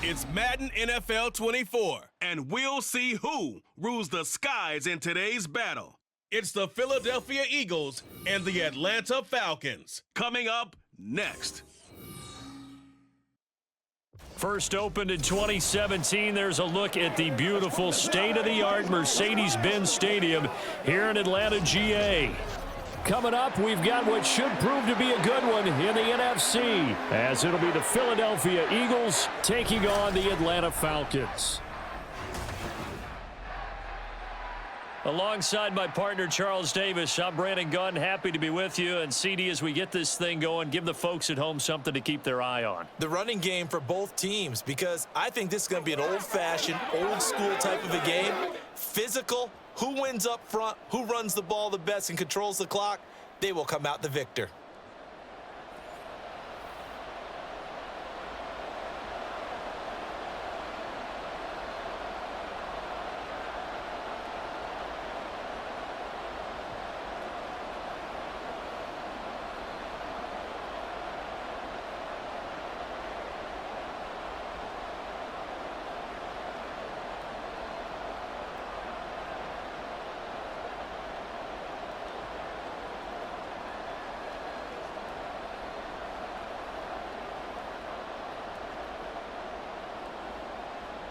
It's Madden NFL 24, and we'll see who rules the skies in today's battle. It's the Philadelphia Eagles and the Atlanta Falcons. Coming up next. First opened in 2017, there's a look at the beautiful state-of-the-art Mercedes-Benz Stadium here in Atlanta, GA. Coming up, we've got what should prove to be a good one in the NFC, as it'll be the Philadelphia Eagles taking on the Atlanta Falcons. Alongside my partner, Charles Davis, I'm Brandon Gunn. Happy to be with you. And CD, as we get this thing going, give the folks at home something to keep their eye on. The running game for both teams, because I think this is going to be an old-fashioned, old-school type of a game. Physical, who wins up front, who runs the ball the best and controls the clock, they will come out the victor.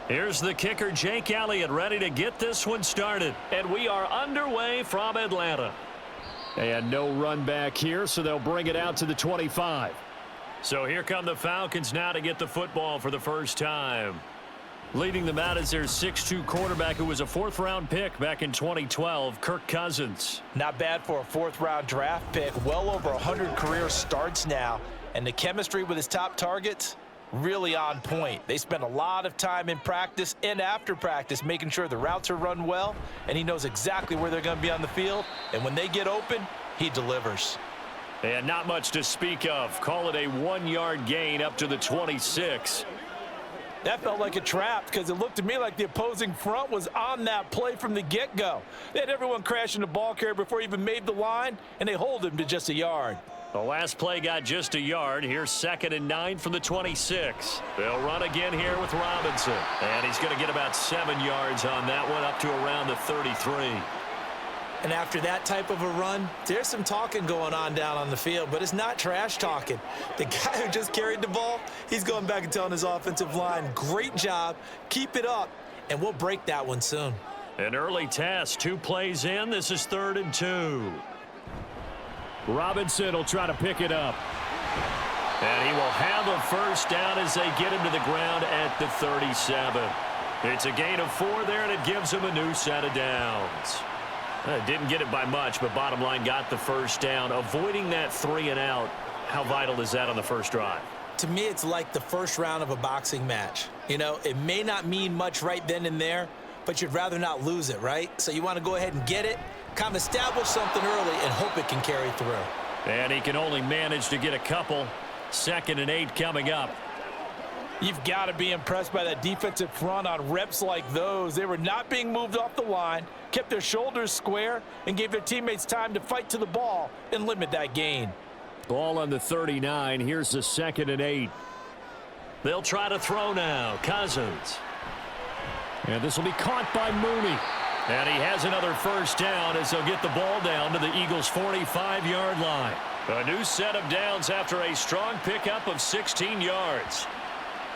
Here's the kicker, Jake Elliott, ready to get this one started. And we are underway from Atlanta. And no run back here, so they'll bring it out to the 25. So here come the Falcons now to get the football for the first time. Leading them out is their 6'2 quarterback who was a fourth-round pick back in 2012, Kirk Cousins. Not bad for a fourth-round draft pick. Well over 100 career starts now. And the chemistry with his top targets, really on point. They spend a lot of time in practice and after practice making sure the routes are run well, and he knows exactly where they're going to be on the field. And when they get open, he delivers. And not much to speak of. Call it a 1-yard gain up to the 26. That felt like a trap because it looked to me like the opposing front was on that play from the get-go. They had everyone crashing the ball carrier before he even made the line, and they hold him to just a yard. The last play got just a yard. Here's 2nd and 9 from the 26. They'll run again here with Robinson. And he's going to get about 7 yards on that one, up to around the 33. And after that type of a run, there's some talking going on down on the field, but it's not trash talking. The guy who just carried the ball, he's going back and telling his offensive line, great job, keep it up, and we'll break that one soon. An early test, 2 plays in. This is 3rd and 2. Robinson will try to pick it up. And he will have a first down as they get him to the ground at the 37. It's a gain of 4 there, and it gives him a new set of downs. Didn't get it by much, but bottom line got the first down. Avoiding that 3 and out, how vital is that on the first drive? To me, it's like the first round of a boxing match. You know, it may not mean much right then and there, but you'd rather not lose it, right? So you want to go ahead and get it, kind of establish something early, and hope it can carry through. And he can only manage to get a couple. 2nd and 8 coming up. You've got to be impressed by that defensive front on reps like those. They were not being moved off the line, kept their shoulders square, and gave their teammates time to fight to the ball and limit that gain. Ball on the 39. Here's the 2nd and 8. They'll try to throw now. Cousins. And this will be caught by Mooney. And he has another first down as they'll get the ball down to the Eagles' 45-yard line. A new set of downs after a strong pickup of 16 yards.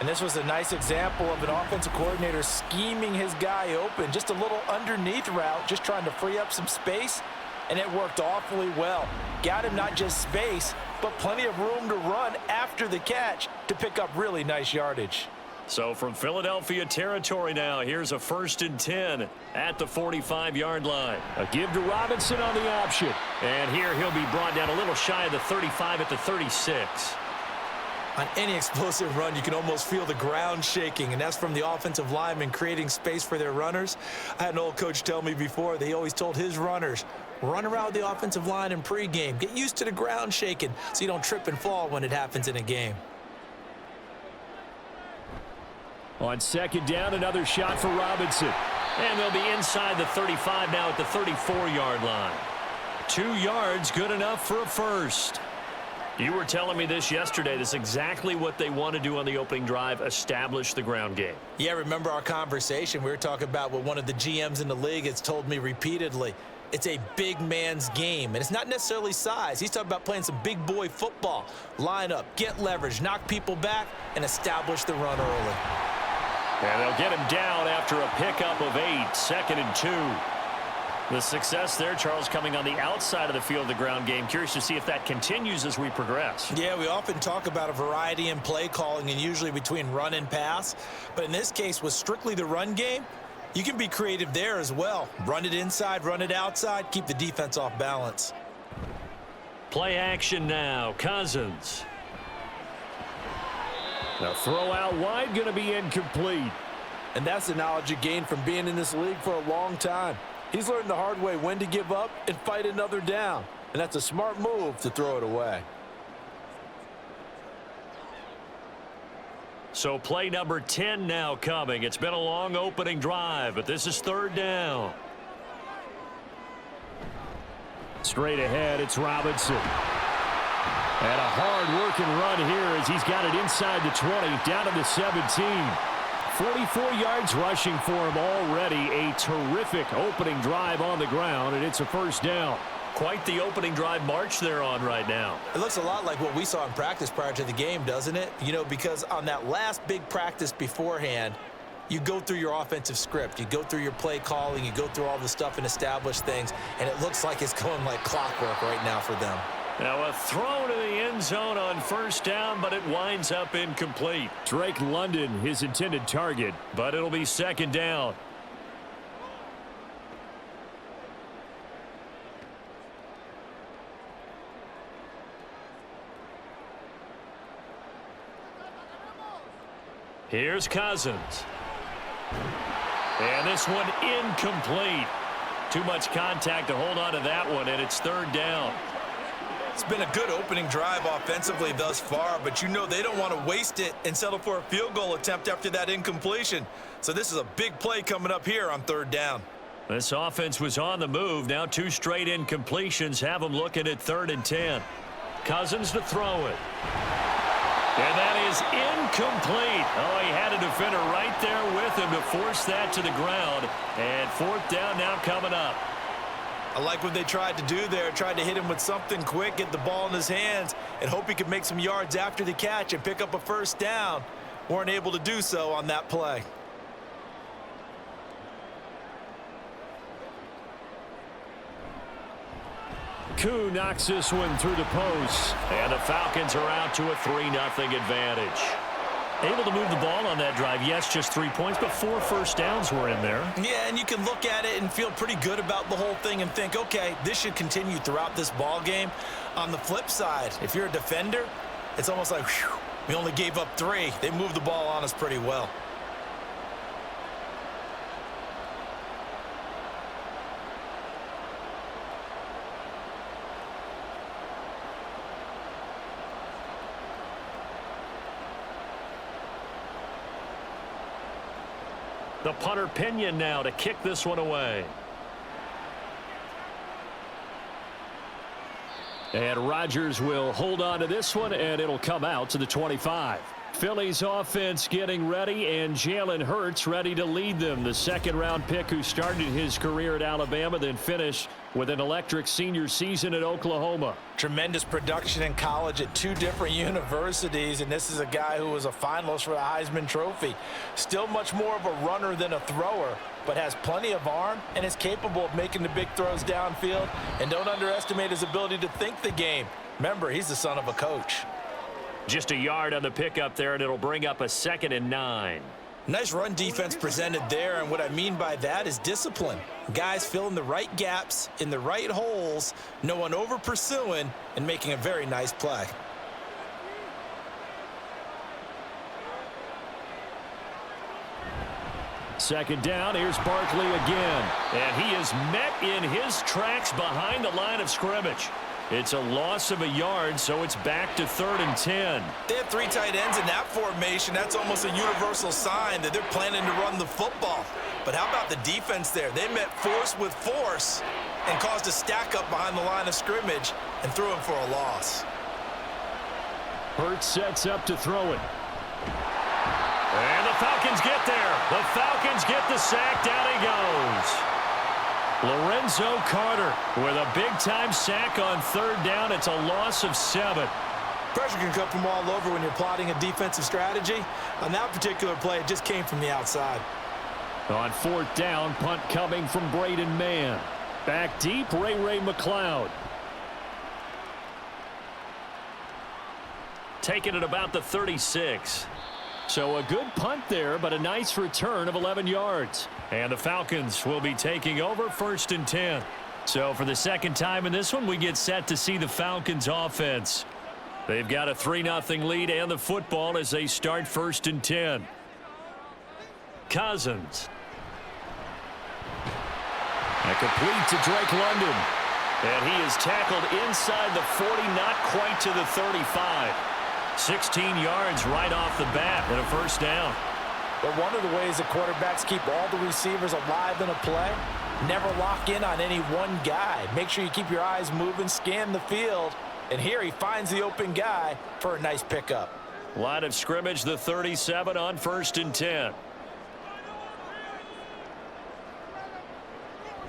And this was a nice example of an offensive coordinator scheming his guy open. Just a little underneath route, just trying to free up some space, and it worked awfully well. Got him not just space, but plenty of room to run after the catch to pick up really nice yardage. So from Philadelphia territory now, here's a 1st and 10 at the 45-yard line. A give to Robinson on the option. And here he'll be brought down a little shy of the 35 at the 36. On any explosive run, you can almost feel the ground shaking, and that's from the offensive linemen creating space for their runners. I had an old coach tell me before that he always told his runners, run around the offensive line in pregame. Get used to the ground shaking so you don't trip and fall when it happens in a game. On 2nd down, another shot for Robinson. And they'll be inside the 35 now at the 34-yard line. 2 yards, good enough for a first. You were telling me this yesterday. This is exactly what they want to do on the opening drive, establish the ground game. Yeah, remember our conversation? We were talking about what one of the GMs in the league has told me repeatedly. It's a big man's game, and it's not necessarily size. He's talking about playing some big boy football. Line up, get leverage, knock people back, and establish the run early. And they'll get him down after a pickup of 8, 2nd and 2. The success there, Charles, coming on the outside of the field of the ground game. Curious to see if that continues as we progress. Yeah, we often talk about a variety in play calling and usually between run and pass. But in this case, with strictly the run game, you can be creative there as well. Run it inside, run it outside, keep the defense off balance. Play action now. Cousins. The throw out wide going to be incomplete. And that's the knowledge you gain from being in this league for a long time. He's learned the hard way when to give up and fight another down. And that's a smart move to throw it away. So play number 10 now coming. It's been a long opening drive, but this is 3rd down. Straight ahead, it's Robinson. And a hard-working run here as he's got it inside the 20, down to the 17. 44 yards rushing for him already. A terrific opening drive on the ground, and it's a 1st down. Quite the opening drive march they're on right now. It looks a lot like what we saw in practice prior to the game, doesn't it? You know, because on that last big practice beforehand, you go through your offensive script. You go through your play calling. You go through all the stuff and establish things, and it looks like it's going like clockwork right now for them. Now a throw to the end zone on 1st down, but it winds up incomplete. Drake London, his intended target, but it'll be 2nd down. Here's Cousins. And this one incomplete. Too much contact to hold on to that one, and it's 3rd down. It's been a good opening drive offensively thus far, but you know they don't want to waste it and settle for a field goal attempt after that incompletion. So this is a big play coming up here on 3rd down. This offense was on the move. Now 2 straight incompletions have them looking at 3rd and 10. Cousins to throw it. And that is incomplete. Oh, he had a defender right there with him to force that to the ground. And 4th down now coming up. I like what they tried to do there, tried to hit him with something quick, get the ball in his hands, and hope he could make some yards after the catch and pick up a 1st down. Weren't able to do so on that play. Koo knocks this one through the post. And the Falcons are out to a 3-0 advantage. Able to move the ball on that drive. Yes, just 3 points, but 4 first downs were in there. Yeah, and you can look at it and feel pretty good about the whole thing and think, okay, this should continue throughout this ball game. On the flip side, if you're a defender, it's almost like, whew, we only gave up 3. They moved the ball on us pretty well. The punter Pinion now to kick this one away. And Rodgers will hold on to this one, and it'll come out to the 25. Philly's offense getting ready, and Jalen Hurts ready to lead them. The 2nd-round pick who started his career at Alabama, then finished with an electric senior season at Oklahoma. Tremendous production in college at 2 different universities, and this is a guy who was a finalist for the Heisman Trophy. Still much more of a runner than a thrower, but has plenty of arm and is capable of making the big throws downfield. And don't underestimate his ability to think the game. Remember, he's the son of a coach. Just a yard on the pickup there, and it'll bring up a 2nd and 9. Nice run defense presented there, and what I mean by that is discipline. Guys filling the right gaps in the right holes, no one over pursuing, and making a very nice play. Second down, here's Barkley again. And he is met in his tracks behind the line of scrimmage. It's a loss of a yard, so it's back to 3rd and 10. They have 3 tight ends in that formation. That's almost a universal sign that they're planning to run the football. But how about the defense there? They met force with force and caused a stack up behind the line of scrimmage and threw him for a loss. Hurts sets up to throw it. And the Falcons get there. The Falcons get the sack. Down he goes. Lorenzo Carter with a big-time sack on third down. It's a loss of 7. Pressure can come from all over when you're plotting a defensive strategy. On that particular play, it just came from the outside. On fourth down, punt coming from Braden Mann. Back deep, Ray McLeod. Taking it about the 36. So a good punt there, but a nice return of 11 yards. And the Falcons will be taking over 1st and 10. So for the second time in this one, we get set to see the Falcons offense. They've got a 3-0 lead and the football as they start 1st and 10. Cousins. A complete to Drake London. And he is tackled inside the 40, not quite to the 35. 16 yards right off the bat and a first down. But one of the ways that quarterbacks keep all the receivers alive in a play, never lock in on any one guy. Make sure you keep your eyes moving, scan the field, and here he finds the open guy for a nice pickup. Line of scrimmage, the 37 on 1st and 10.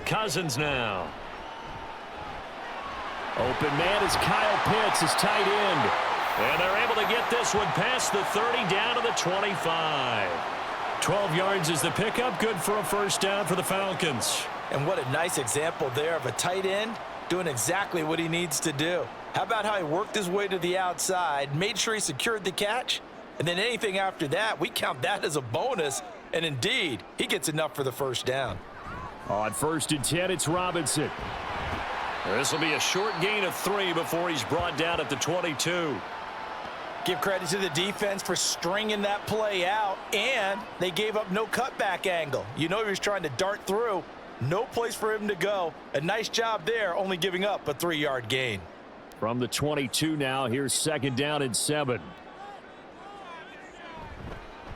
Cousins now. Open man is Kyle Pitts, his tight end. And they're able to get this one past the 30 down to the 25. 12 yards is the pickup. Good for a first down for the Falcons. And what a nice example there of a tight end doing exactly what he needs to do. How about how he worked his way to the outside, made sure he secured the catch, and then anything after that, we count that as a bonus. And indeed, he gets enough for the first down. On 1st and 10, it's Robinson. This will be a short gain of 3 before he's brought down at the 22. Give credit to the defense for stringing that play out, and they gave up no cutback angle. You know he was trying to dart through. No place for him to go. A nice job there, only giving up a 3-yard gain. From the 22 now, here's 2nd down and 7.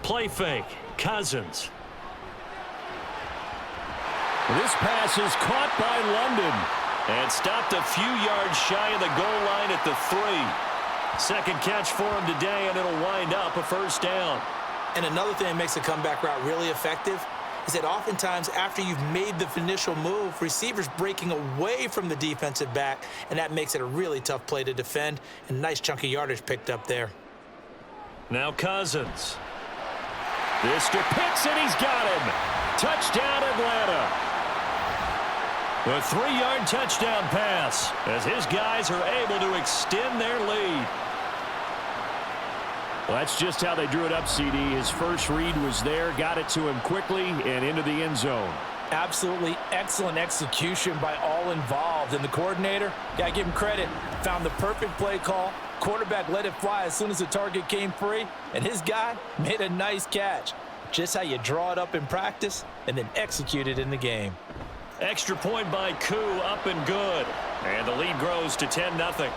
Play fake. Cousins. This pass is caught by London and stopped a few yards shy of the goal line at the 3. Second catch for him today, and it'll wind up a first down. And another thing that makes the comeback route really effective is that oftentimes after you've made the initial move, receivers breaking away from the defensive back, and that makes it a really tough play to defend. And nice chunk of yardage picked up there. Now Cousins. This to Pitts, and he's got him. Touchdown, Atlanta. The 3-yard touchdown pass as his guys are able to extend their lead. Well, that's just how they drew it up, CD. His first read was there, got it to him quickly, and into the end zone. Absolutely excellent execution by all involved. And the coordinator, got to give him credit, found the perfect play call. Quarterback let it fly as soon as the target came free, and his guy made a nice catch. Just how you draw it up in practice and then execute it in the game. Extra point by Koo, up and good. And the lead grows to 10-0.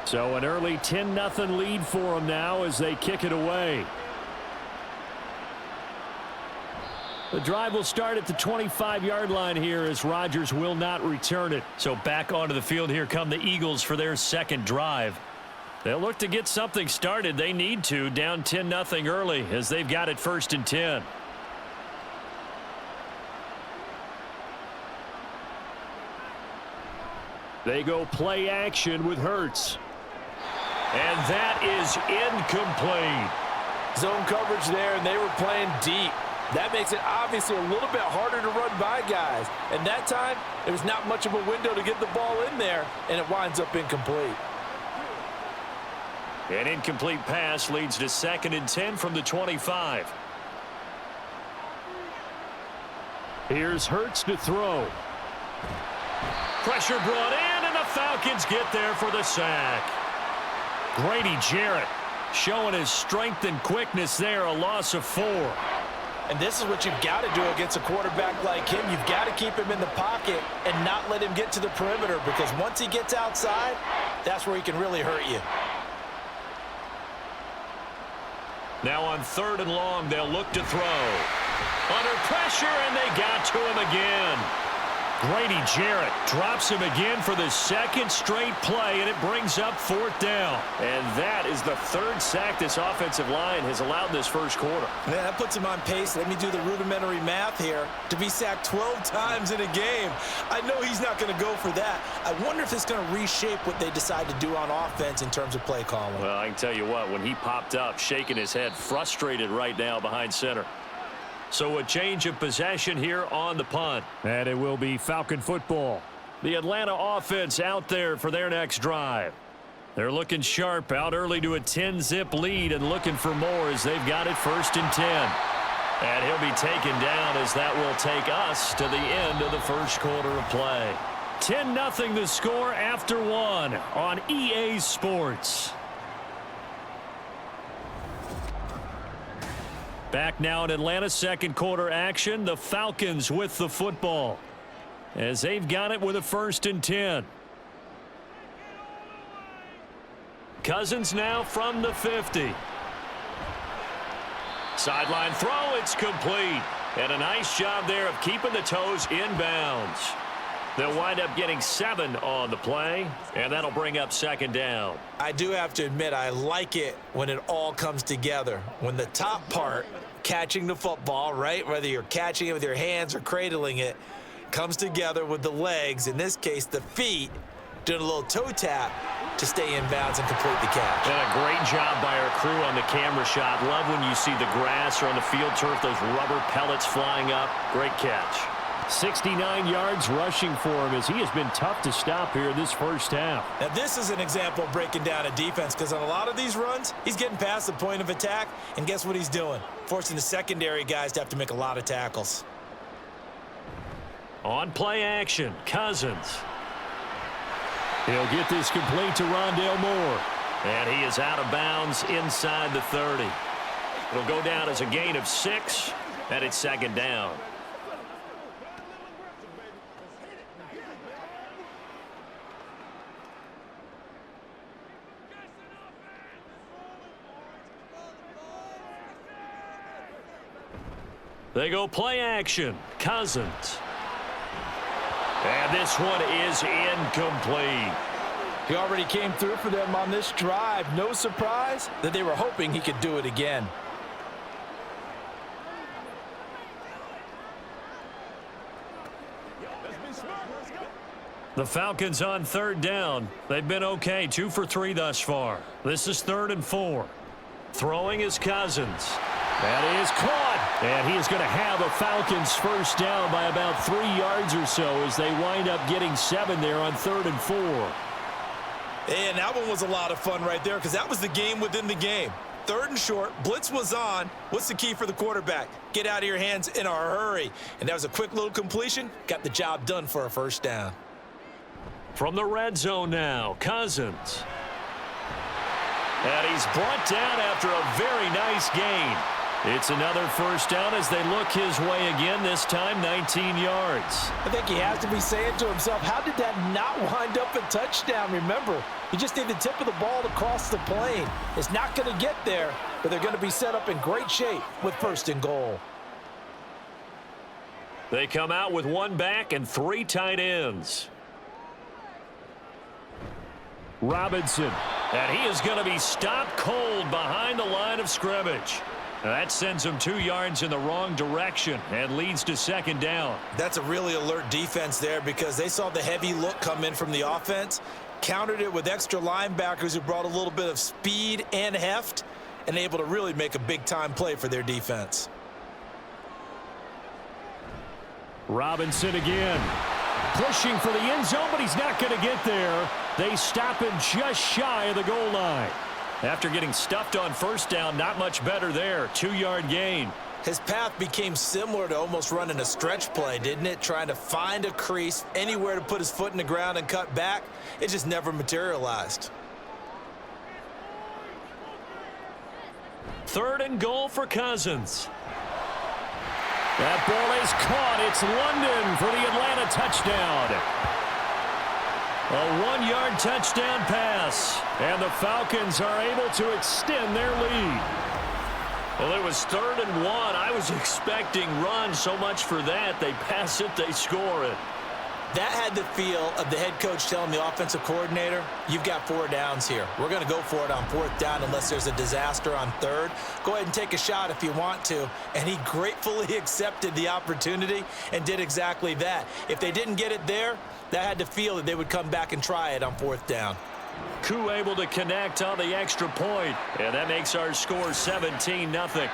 So an early 10-0 lead for them now as they kick it away. The drive will start at the 25-yard line here as Rodgers will not return it. So back onto the field here come the Eagles for their second drive. They'll look to get something started. They need to, down 10-0 early as they've got it 1st and 10. They go play action with Hurts. And that is incomplete. Zone coverage there, and they were playing deep. That makes it obviously a little bit harder to run by guys. And that time, there was not much of a window to get the ball in there, and it winds up incomplete. An incomplete pass leads to 2nd and 10 from the 25. Here's Hurts to throw. Pressure brought in, and the Falcons get there for the sack. Grady Jarrett showing his strength and quickness there, a loss of 4. And this is what you've got to do against a quarterback like him. You've got to keep him in the pocket and not let him get to the perimeter, because once he gets outside, that's where he can really hurt you. Now on 3rd and long, they'll look to throw. Under pressure, and they got to him again. Grady Jarrett drops him again for the 2nd straight play, and it brings up 4th down. And that is the 3rd sack this offensive line has allowed this first quarter. Man, that puts him on pace. Let me do the rudimentary math here. To be sacked 12 times in a game, I know he's not going to go for that. I wonder if it's going to reshape what they decide to do on offense in terms of play calling. Well, I can tell you what, when he popped up, shaking his head, frustrated right now behind center. So a change of possession here on the punt. And it will be Falcon football. The Atlanta offense out there for their next drive. They're looking sharp, out early to a 10-zip lead and looking for more as they've got it 1st and 10. And he'll be taken down as that will take us to the end of the first quarter of play. 10-0 the score after 1 on EA Sports. Back now in Atlanta, 2nd quarter action. The Falcons with the football as they've got it with a 1st and 10. Cousins now from the 50. Sideline throw, it's complete. And a nice job there of keeping the toes inbounds. They'll wind up getting 7 on the play, and that'll bring up 2nd down. I do have to admit, I like it when it all comes together. When the top part, catching the football, right, whether you're catching it with your hands or cradling it, comes together with the legs, in this case the feet, doing a little toe tap to stay in bounds and complete the catch. And a great job by our crew on the camera shot. Love when you see the grass or on the field turf, those rubber pellets flying up. Great catch. 69 yards rushing for him as he has been tough to stop here this first half. Now this is an example of breaking down a defense, because on a lot of these runs, he's getting past the point of attack, and guess what he's doing? Forcing the secondary guys to have to make a lot of tackles. On play action, Cousins. He'll get this complete to Rondale Moore. And he is out of bounds inside the 30. It'll go down as a gain of 6, and it's 2nd down. They go play action. Cousins. And this one is incomplete. He already came through for them on this drive. No surprise that they were hoping he could do it again. The Falcons on 3rd down. They've been okay, 2 for 3 thus far. This is 3rd and 4. Throwing is Cousins. That is caught. And he is going to have a Falcons 1st down by about 3 yards or so as they wind up getting 7 there on 3rd and 4. And that one was a lot of fun right there, because that was the game within the game. 3rd and short, blitz was on. What's the key for the quarterback? Get out of your hands in a hurry. And that was a quick little completion. Got the job done for a 1st down. From the red zone now, Cousins. And he's brought down after a very nice gain. It's another 1st down as they look his way again, this time 19 yards. I think he has to be saying to himself, how did that not wind up a touchdown? Remember, you just need the tip of the ball to cross the plane. It's not going to get there, but they're going to be set up in great shape with 1st and goal. They come out with 1 back and 3 tight ends. Robinson, and he is going to be stopped cold behind the line of scrimmage. That sends him 2 yards in the wrong direction and leads to 2nd down. That's a really alert defense there, because they saw the heavy look come in from the offense, countered it with extra linebackers who brought a little bit of speed and heft, and able to really make a big-time play for their defense. Robinson again. Pushing for the end zone, but he's not going to get there. They stop him just shy of the goal line. After getting stuffed on 1st down, not much better there. 2-yard gain. His path became similar to almost running a stretch play, didn't it? Trying to find a crease, anywhere to put his foot in the ground and cut back. It just never materialized. 3rd and goal for Cousins. That ball is caught. It's London for the Atlanta touchdown. A 1-yard touchdown pass. And the Falcons are able to extend their lead. Well, it was 3rd and 1. I was expecting run so much for that. They pass it, they score it. That had the feel of the head coach telling the offensive coordinator, you've got 4 downs here. We're going to go for it on 4th down unless there's a disaster on 3rd. Go ahead and take a shot if you want to. And he gratefully accepted the opportunity and did exactly that. If they didn't get it there, that had the feel that they would come back and try it on 4th down. Koo able to connect on the extra point. And that makes our score 17-0.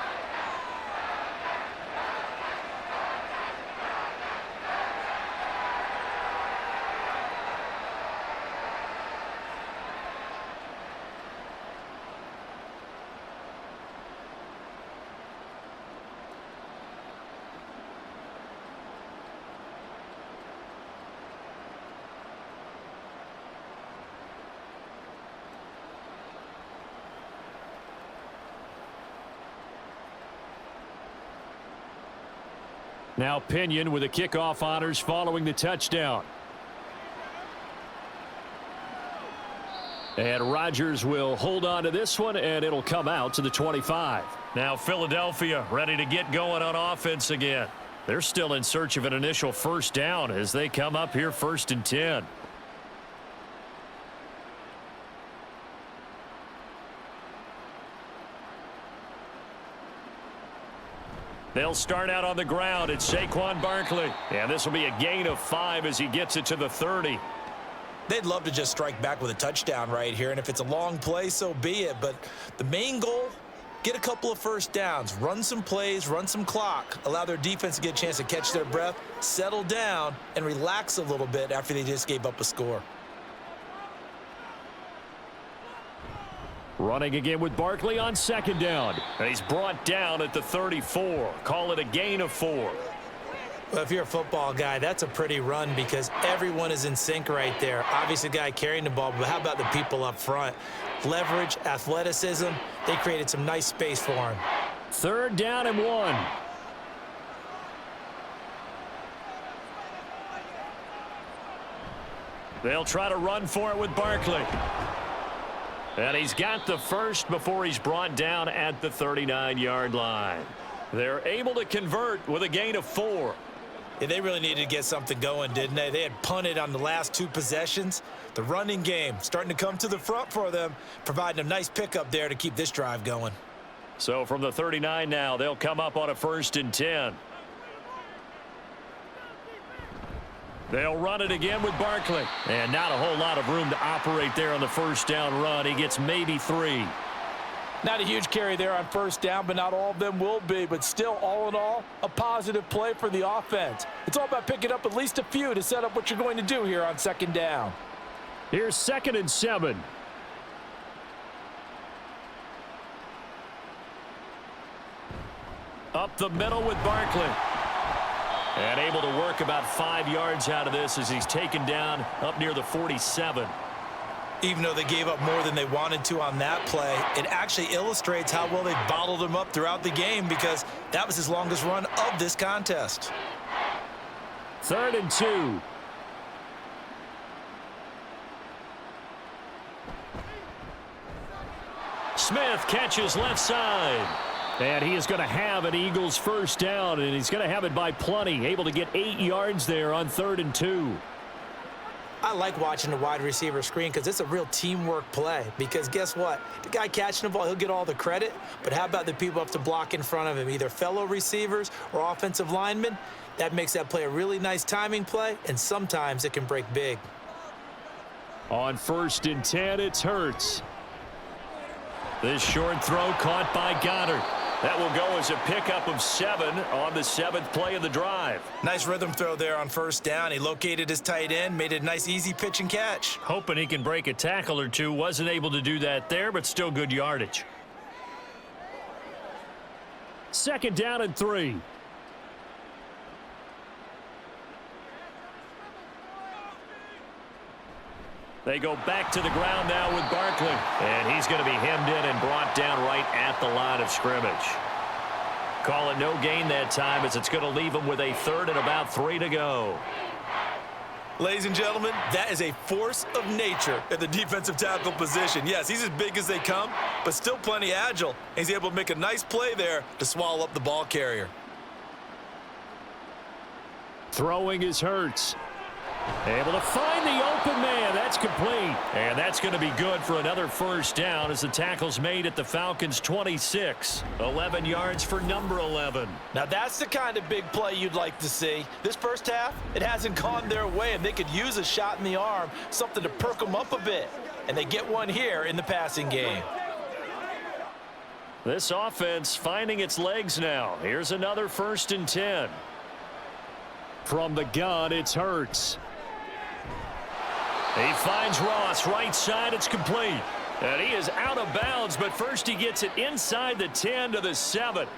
Now Pinion with the kickoff honors following the touchdown. And Rodgers will hold on to this one, and it'll come out to the 25. Now Philadelphia ready to get going on offense again. They're still in search of an initial 1st down as they come up here 1st and 10. They'll start out on the ground. It's Saquon Barkley. And this will be a gain of 5 as he gets it to the 30. They'd love to just strike back with a touchdown right here. And if it's a long play, so be it. But the main goal, get a couple of 1st downs. Run some plays, run some clock. Allow their defense to get a chance to catch their breath, settle down, and relax a little bit after they just gave up a score. Running again with Barkley on 2nd down. And he's brought down at the 34. Call it a gain of 4. Well, if you're a football guy, that's a pretty run because everyone is in sync right there. Obviously, the guy carrying the ball, but how about the people up front? Leverage, athleticism, they created some nice space for him. 3rd down and 1. They'll try to run for it with Barkley. And he's got the 1st before he's brought down at the 39-yard line. They're able to convert with a gain of 4. Yeah, they really needed to get something going, didn't they? They had punted on the last 2 possessions. The running game starting to come to the front for them, providing a nice pickup there to keep this drive going. So from the 39 now, they'll come up on a 1st and 10. They'll run it again with Barkley. And not a whole lot of room to operate there on the 1st down run. He gets maybe 3. Not a huge carry there on 1st down, but not all of them will be. But still, all in all, a positive play for the offense. It's all about picking up at least a few to set up what you're going to do here on 2nd down. Here's 2nd and 7. Up the middle with Barkley. And able to work about 5 yards out of this as he's taken down up near the 47. Even though they gave up more than they wanted to on that play, it actually illustrates how well they bottled him up throughout the game because that was his longest run of this contest. 3rd and 2. Smith catches left side. And he is going to have an Eagles 1st down, and he's going to have it by plenty. Able to get 8 yards there on 3rd and 2. I like watching the wide receiver screen because it's a real teamwork play. Because guess what? The guy catching the ball, he'll get all the credit. But how about the people up to block in front of him, either fellow receivers or offensive linemen? That makes that play a really nice timing play, and sometimes it can break big. On 1st and 10, it's Hurts. This short throw caught by Goddard. That will go as a pickup of 7 on the 7th play of the drive. Nice rhythm throw there on 1st down. He located his tight end, made it a nice easy pitch and catch. Hoping he can break a tackle or two. Wasn't able to do that there, but still good yardage. 2nd down and 3. They go back to the ground now with Barkley. And he's going to be hemmed in and brought down right at the line of scrimmage. call it no gain that time as it's going to leave them with a third and about 3 to go. Ladies and gentlemen, that is a force of nature at the defensive tackle position. Yes, he's as big as they come, but still plenty agile. He's able to make a nice play there to swallow up the ball carrier. Throwing is Hurts. Able to find the open man. That's complete. And that's going to be good for another first down as the tackle's made at the Falcons' 26. 11 yards for number 11. Now that's the kind of big play you'd like to see. This first half, it hasn't gone their way, and they could use a shot in the arm, something to perk them up a bit. And they get one here in the passing game. This offense finding its legs now. Here's another 1st and 10. From the gun, it's Hurts. He finds Ross, right side, it's complete. And he is out of bounds, but first he gets it inside the 10 to the 7.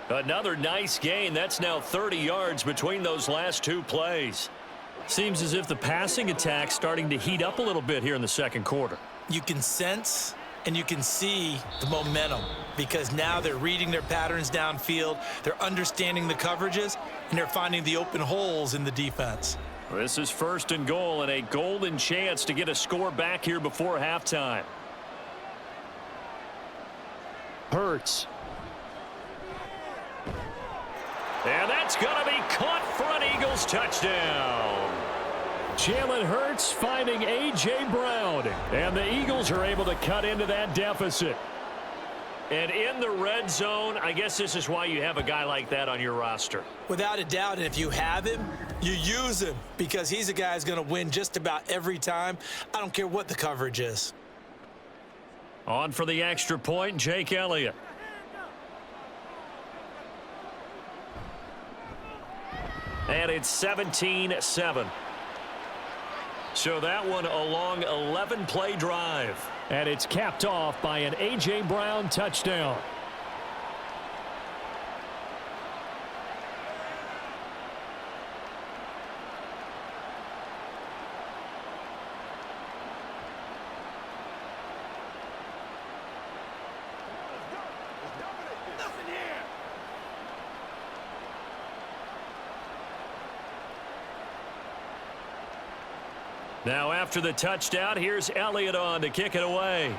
Another nice gain. That's now 30 yards between those last 2 plays. Seems as if the passing attack's starting to heat up a little bit here in the second quarter. You can sense and you can see the momentum because now they're reading their patterns downfield, they're understanding the coverages, and they're finding the open holes in the defense. This is 1st and goal and a golden chance to get a score back here before halftime. Hurts. And that's going to be caught for an Eagles touchdown. Jalen Hurts finding A.J. Brown. And the Eagles are able to cut into that deficit. And in the red zone, I guess this is why you have a guy like that on your roster. Without a doubt, and if you have him, you use him because he's a guy who's going to win just about every time. I don't care what the coverage is. On for the extra point, Jake Elliott. And it's 17-7. So that one a long 11-play drive. And it's capped off by an A.J. Brown touchdown. Now after the touchdown, here's Elliott on to kick it away.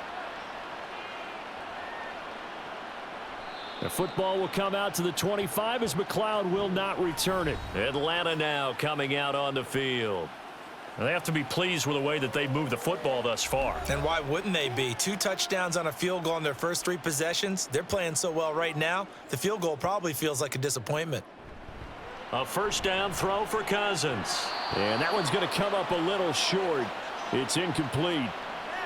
The football will come out to the 25 as McLeod will not return it. Atlanta now coming out on the field. They have to be pleased with the way that they moved the football thus far. And why wouldn't they be? 2 touchdowns on a field goal on their first 3 possessions. They're playing so well right now, the field goal probably feels like a disappointment. A first down throw for Cousins. And that one's going to come up a little short. It's incomplete.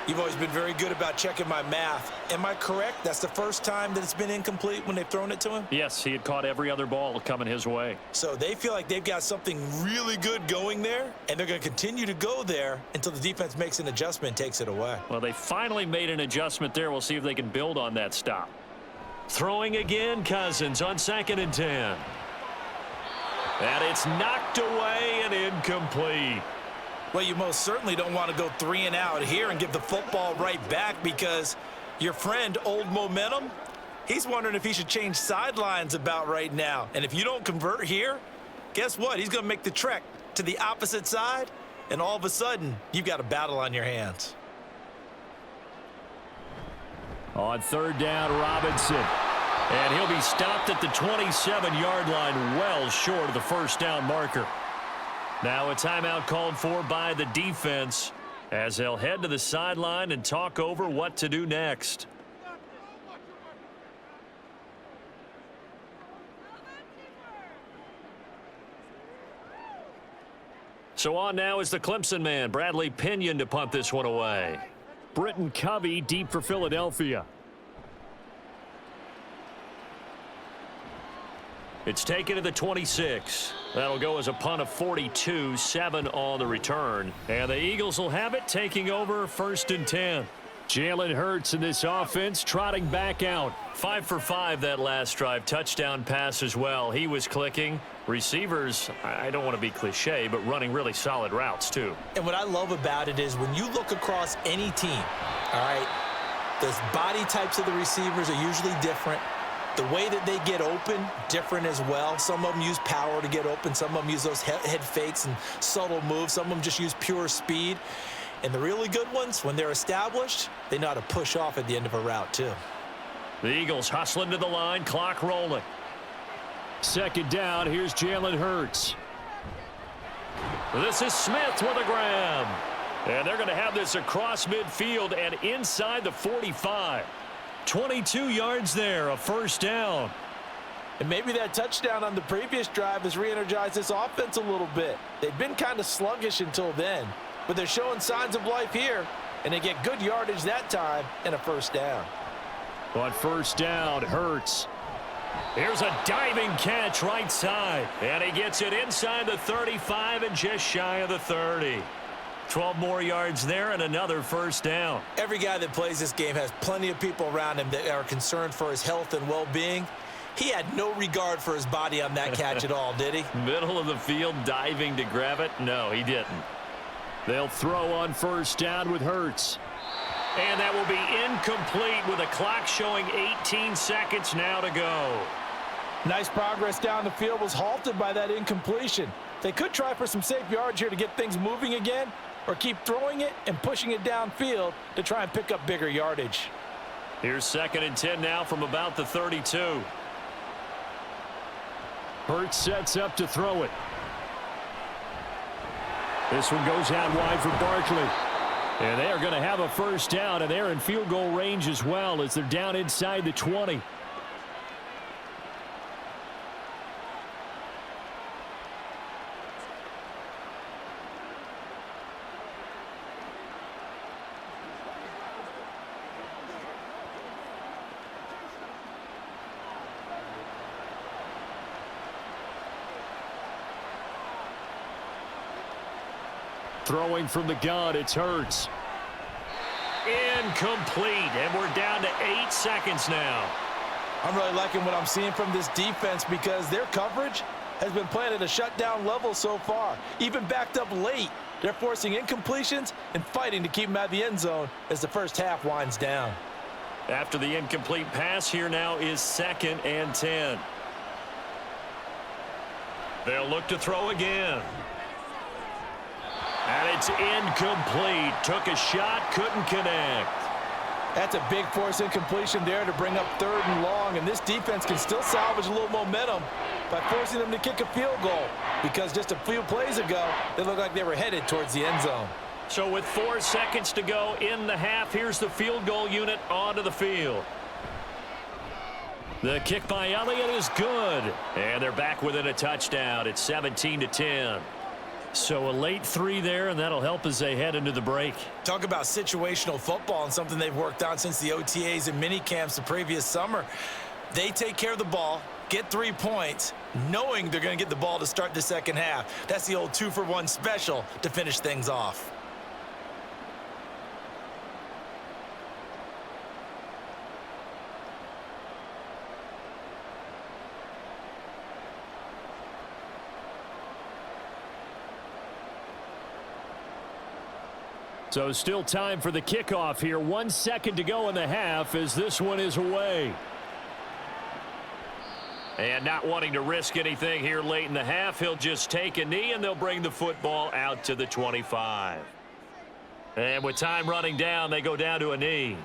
You've always been very good about checking my math. Am I correct? That's the first time that it's been incomplete when they've thrown it to him? Yes, he had caught every other ball coming his way. So they feel like they've got something really good going there, and they're going to continue to go there until the defense makes an adjustment and takes it away. Well, they finally made an adjustment there. We'll see if they can build on that stop. Throwing again, Cousins on 2nd and 10. And it's knocked away and incomplete. Well, you most certainly don't want to go 3 and out here and give the football right back because your friend, Old Momentum, he's wondering if he should change sidelines about right now. And if you don't convert here, guess what? He's going to make the trek to the opposite side, and all of a sudden, you've got a battle on your hands. On 3rd down, Robinson. And he'll be stopped at the 27-yard line, well short of the first down marker. Now a timeout called for by the defense as they'll head to the sideline and talk over what to do next. So on now is the Clemson man, Bradley Pinion, to punt this one away. Britton Covey deep for Philadelphia. It's taken to the 26. That'll go as a punt of 42, 7 on the return. And the Eagles will have it, taking over 1st and 10. Jalen Hurts in this offense trotting back out. 5 for 5 that last drive. Touchdown pass as well. He was clicking. Receivers, I don't want to be cliche, but running really solid routes too. And what I love about it is when you look across any team, all right, the body types of the receivers are usually different. The way that they get open, different as well. Some of them use power to get open. Some of them use those head fakes and subtle moves. Some of them just use pure speed. And the really good ones, when they're established, they know how to push off at the end of a route, too. The Eagles hustling to the line, clock rolling. Second down, here's Jalen Hurts. This is Smith with a grab. And they're going to have this across midfield and inside the 45. 22 yards there, a first down. And maybe that touchdown on the previous drive has re-energized this offense a little bit. They've been kind of sluggish until then, but they're showing signs of life here, and they get good yardage that time and a first down. On first down, Hurts. Here's a diving catch right side, and he gets it inside the 35 and just shy of the 30. 12 more yards there and another first down. Every guy that plays this game has plenty of people around him that are concerned for his health and well-being. He had no regard for his body on that catch at all, did he? Middle of the field, diving to grab it? No, he didn't. They'll throw on first down with Hurts. And that will be incomplete with a clock showing 18 seconds now to go. Nice progress down the field was halted by that incompletion. They could try for some safe yards here to get things moving again, or keep throwing it and pushing it downfield to try and pick up bigger yardage. Here's 2nd and 10 now from about the 32. Hurts sets up to throw it. This one goes out wide for Barkley. And they are going to have a first down, and they're in field goal range as well as they're down inside the 20. Throwing from the gun, it's Hurts. Incomplete, and we're down to 8 seconds now. I'm really liking what I'm seeing from this defense because their coverage has been playing at a shutdown level so far. Even backed up late, they're forcing incompletions and fighting to keep them out of the end zone as the first half winds down. After the incomplete pass, here now is 2nd and 10. They'll look to throw again. And it's incomplete. Took a shot, couldn't connect. That's a big force incompletion there to bring up 3rd and long, and this defense can still salvage a little momentum by forcing them to kick a field goal because just a few plays ago, they looked like they were headed towards the end zone. So with 4 seconds to go in the half, here's the field goal unit onto the field. The kick by Elliott is good, and they're back within a touchdown. It's 17-10. So a late 3 there, and that'll help as they head into the break. Talk about situational football and something they've worked on since the OTAs and mini camps the previous summer. They take care of the ball, get 3 points, knowing they're going to get the ball to start the second half. That's the old 2-for-1 special to finish things off. So still time for the kickoff here. 1 second to go in the half as this one is away. And not wanting to risk anything here late in the half, he'll just take a knee and they'll bring the football out to the 25. And with time running down, they go down to a knee.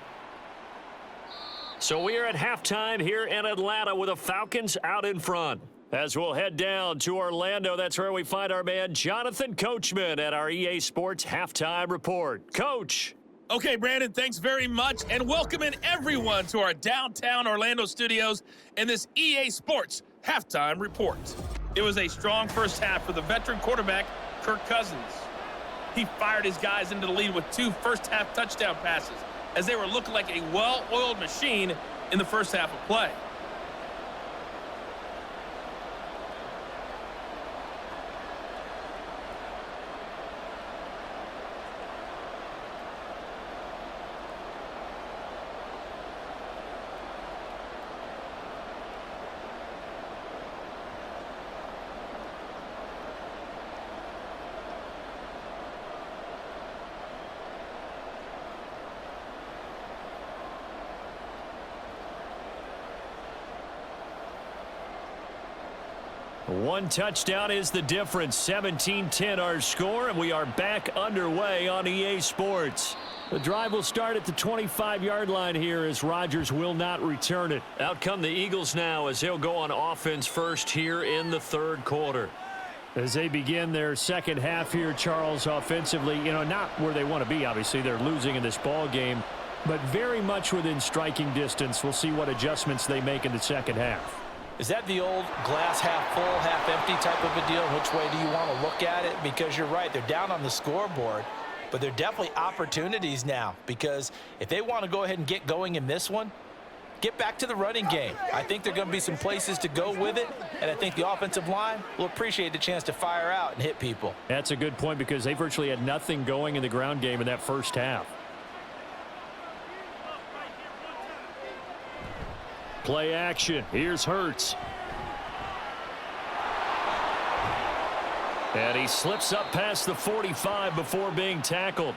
So we are at halftime here in Atlanta with the Falcons out in front. As we'll head down to Orlando, that's where we find our man Jonathan Coachman at our EA Sports Halftime Report. Coach. Okay, Brandon, thanks very much, and welcoming everyone to our downtown Orlando studios in this EA Sports Halftime Report. It was a strong first half for the veteran quarterback, Kirk Cousins. He fired his guys into the lead with 2 first-half touchdown passes as they were looking like a well-oiled machine in the first half of play. One touchdown is the difference. 17-10 our score, and we are back underway on EA Sports. The drive will start at the 25-yard line here as Rodgers will not return it. Out come the Eagles now as they'll go on offense first here in the third quarter. As they begin their second half here, Charles, offensively, not where they want to be, obviously. They're losing in this ball game, but very much within striking distance. We'll see what adjustments they make in the second half. Is that the old glass half full, half empty type of a deal? Which way do you want to look at it? Because you're right, they're down on the scoreboard, but they're definitely opportunities now, because if they want to go ahead and get going in this one, get back to the running game. I think there are going to be some places to go with it, and I think the offensive line will appreciate the chance to fire out and hit people. That's a good point because they virtually had nothing going in the ground game in that first half. Play action. Here's Hurts. And he slips up past the 45 before being tackled.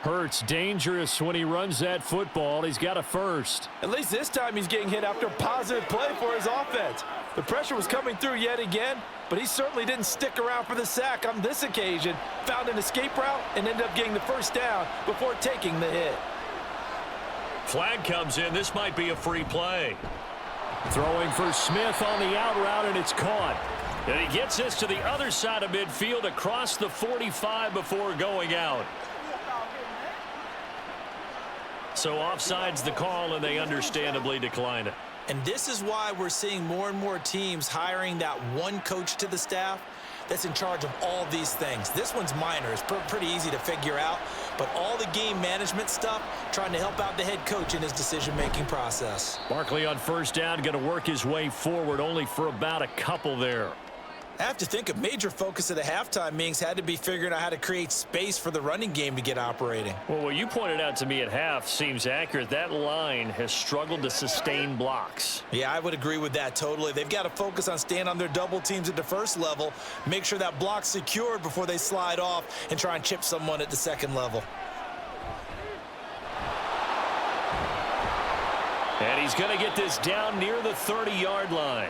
Hurts dangerous when he runs that football. He's got a first. At least this time he's getting hit after a positive play for his offense. The pressure was coming through yet again, but he certainly didn't stick around for the sack on this occasion. Found an escape route and ended up getting the first down before taking the hit. Flag comes in. This might be a free play. Throwing for Smith on the out route, and it's caught. And he gets this to the other side of midfield across the 45 before going out. So offside's the call, and they understandably decline it. And this is why we're seeing more and more teams hiring that one coach to the staff that's in charge of all these things. This one's minor. It's pretty easy to figure out. But all the game management stuff, trying to help out the head coach in his decision-making process. Barkley on first down, going to work his way forward, only for about a couple there. I have to think a major focus of the halftime meetings had to be figuring out how to create space for the running game to get operating. Well, what you pointed out to me at half seems accurate. That line has struggled to sustain blocks. Yeah, I would agree with that totally. They've got to focus on staying on their double teams at the first level, make sure that block's secured before they slide off and try and chip someone at the second level. And he's going to get this down near the 30-yard line.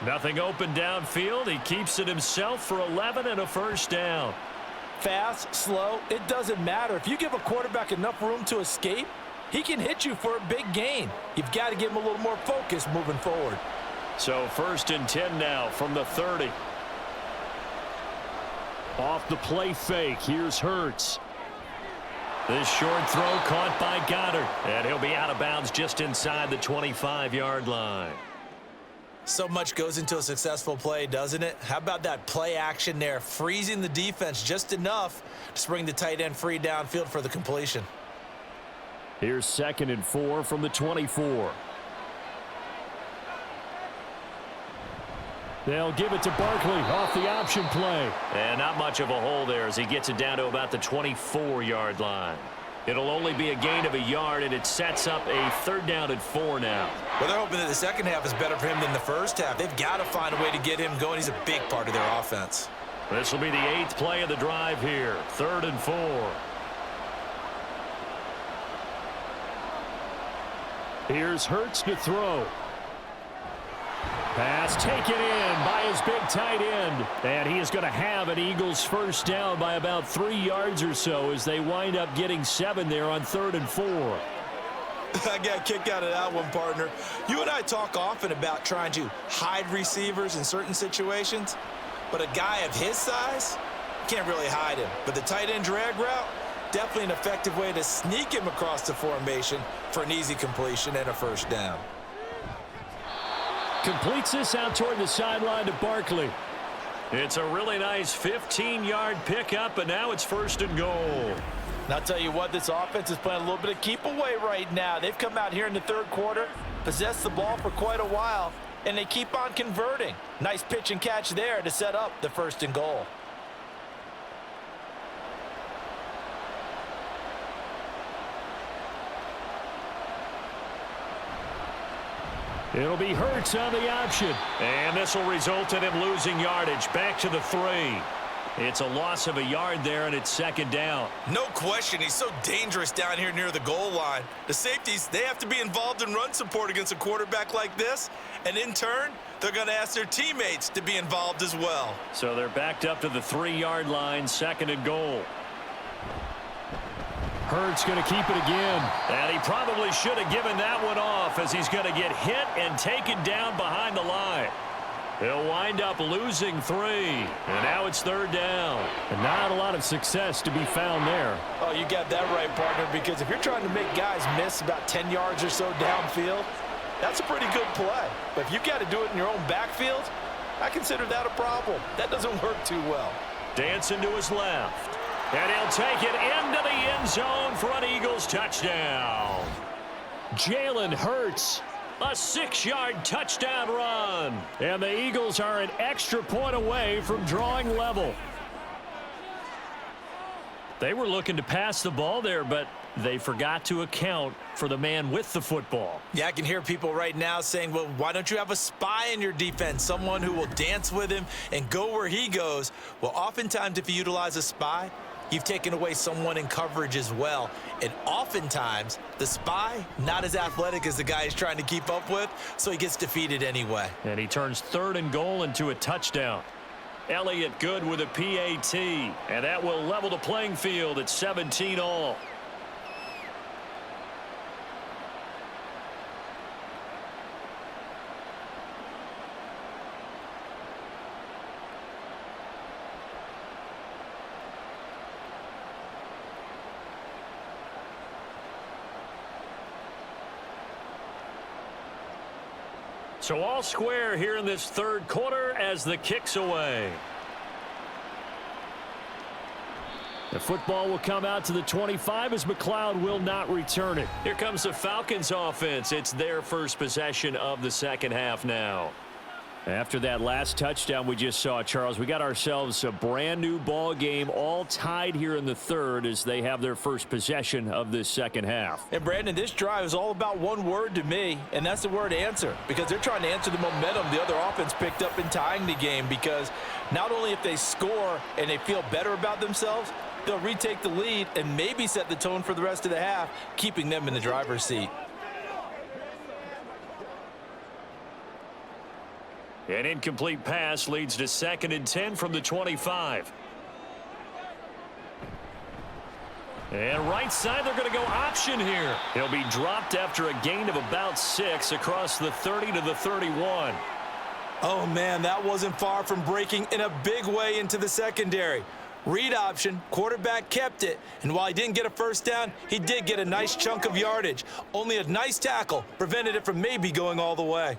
Nothing open downfield. He keeps it himself for 11 and a first down. Fast, slow, it doesn't matter. If you give a quarterback enough room to escape, he can hit you for a big gain. You've got to give him a little more focus moving forward. So 1st and 10 now from the 30. Off the play fake. Here's Hurts. This short throw caught by Goddard. And he'll be out of bounds just inside the 25-yard line. So much goes into a successful play, doesn't it? How about that play action there, freezing the defense just enough to bring the tight end free downfield for the completion. Here's 2nd and 4 from the 24. They'll give it to Barkley off the option play. And not much of a hole there as he gets it down to about the 24-yard line. It'll only be a gain of a yard, and it sets up a 3rd down and 4 now. Well, they're hoping that the second half is better for him than the first half. They've got to find a way to get him going. He's a big part of their offense. This will be the 8th play of the drive here. 3rd and 4. Here's Hurts to throw. Pass taken in by his big tight end. And he is going to have an Eagles first down by about 3 yards or so as they wind up getting 7 there on 3rd and 4. I got a kick out of that one, partner. You and I talk often about trying to hide receivers in certain situations, but a guy of his size, can't really hide him. But the tight end drag route, definitely an effective way to sneak him across the formation for an easy completion and a first down. Completes this out toward the sideline to Barkley. It's a really nice 15-yard pickup, and now it's 1st and goal. And I'll tell you what, this offense is playing a little bit of keep away right now. They've come out here in the 3rd quarter, possessed the ball for quite a while, and they keep on converting. Nice pitch and catch there to set up the 1st and goal. It'll be Hurts on the option. And this will result in him losing yardage back to the 3. It's a loss of a yard there, and it's second down. No question, he's so dangerous down here near the goal line. The safeties, they have to be involved in run support against a quarterback like this, and in turn, they're going to ask their teammates to be involved as well. So they're backed up to the 3-yard line, second and goal. Hurts going to keep it again. And he probably should have given that one off as he's going to get hit and taken down behind the line. He'll wind up losing 3. And now it's third down. And not a lot of success to be found there. Oh, you got that right, partner, because if you're trying to make guys miss about 10 yards or so downfield, that's a pretty good play. But if you've got to do it in your own backfield, I consider that a problem. That doesn't work too well. Dancing to his left. And he'll take it into the end zone for an Eagles touchdown. Jalen Hurts, a 6-yard touchdown run. And the Eagles are an extra point away from drawing level. They were looking to pass the ball there, but they forgot to account for the man with the football. Yeah, I can hear people right now saying, well, why don't you have a spy in your defense, someone who will dance with him and go where he goes? Well, oftentimes if you utilize a spy, you've taken away someone in coverage as well. And oftentimes, the spy, not as athletic as the guy he's trying to keep up with, so he gets defeated anyway. And he turns third and goal into a touchdown. Elliott good with a PAT. And that will level the playing field at 17 all. So all square here in this third quarter as the kick's away. The football will come out to the 25 as McLeod will not return it. Here comes the Falcons offense. It's their first possession of the second half now. After that last touchdown we just saw, Charles, we got ourselves a brand new ball game, all tied here in the third as they have their first possession of this second half. And Brandon, this drive is all about one word to me, and that's the word answer, because they're trying to answer the momentum the other offense picked up in tying the game, because not only if they score and they feel better about themselves, they'll retake the lead and maybe set the tone for the rest of the half, keeping them in the driver's seat. An incomplete pass leads to 2nd and 10 from the 25. And right side, they're going to go option here. He'll be dropped after a gain of about 6 across the 30 to the 31. Oh, man, that wasn't far from breaking in a big way into the secondary. Read option, quarterback kept it, and while he didn't get a first down, he did get a nice chunk of yardage. Only a nice tackle prevented it from maybe going all the way.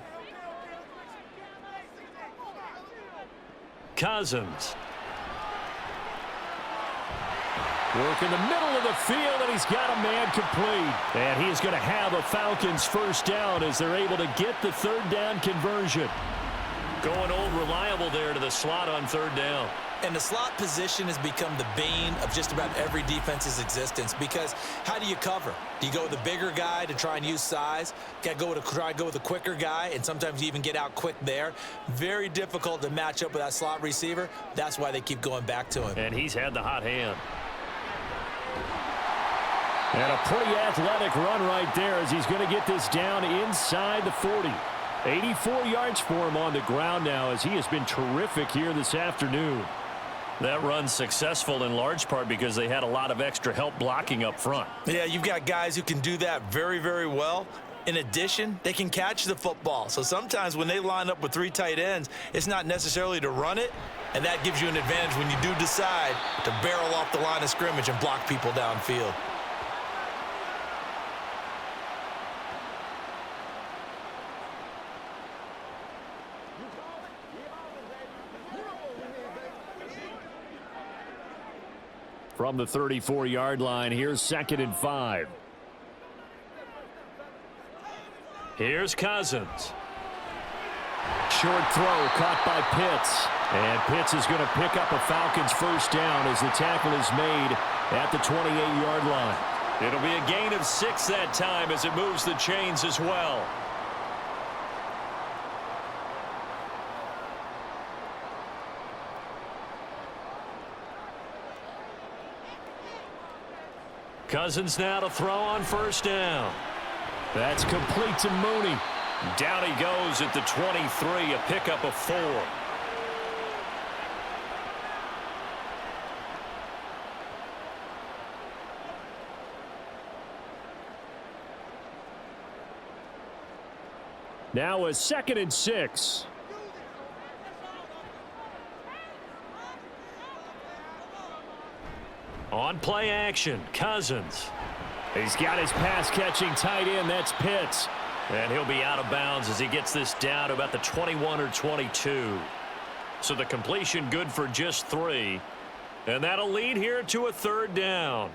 Cousins. Work in the middle of the field, and he's got a man complete. And he's going to have a Falcons first down as they're able to get the third down conversion. Going old reliable there to the slot on third down. And the slot position has become the bane of just about every defense's existence, because how do you cover? Do you go with the bigger guy to try and use size? Got to try and go with the quicker guy, and sometimes you even get out quick there. Very difficult to match up with that slot receiver. That's why they keep going back to him. And he's had the hot hand. And a pretty athletic run right there as he's going to get this down inside the 40. 84 yards for him on the ground now as he has been terrific here this afternoon. That run's successful in large part because they had a lot of extra help blocking up front. Yeah, you've got guys who can do that very, very well. In addition, they can catch the football. So sometimes when they line up with 3 tight ends, it's not necessarily to run it, and that gives you an advantage when you do decide to barrel off the line of scrimmage and block people downfield. From the 34-yard line, here's 2nd and 5. Here's Cousins. Short throw caught by Pitts. And Pitts is going to pick up a Falcons first down as the tackle is made at the 28-yard line. It'll be a gain of 6 that time as it moves the chains as well. Cousins now to throw on first down. That's complete to Mooney. Down he goes at the 23, a pickup of 4. Now a 2nd and 6. On play action, Cousins. He's got his pass-catching tight end. That's Pitts. And he'll be out of bounds as he gets this down to about the 21 or 22. So the completion good for just 3. And that'll lead here to a 3rd down.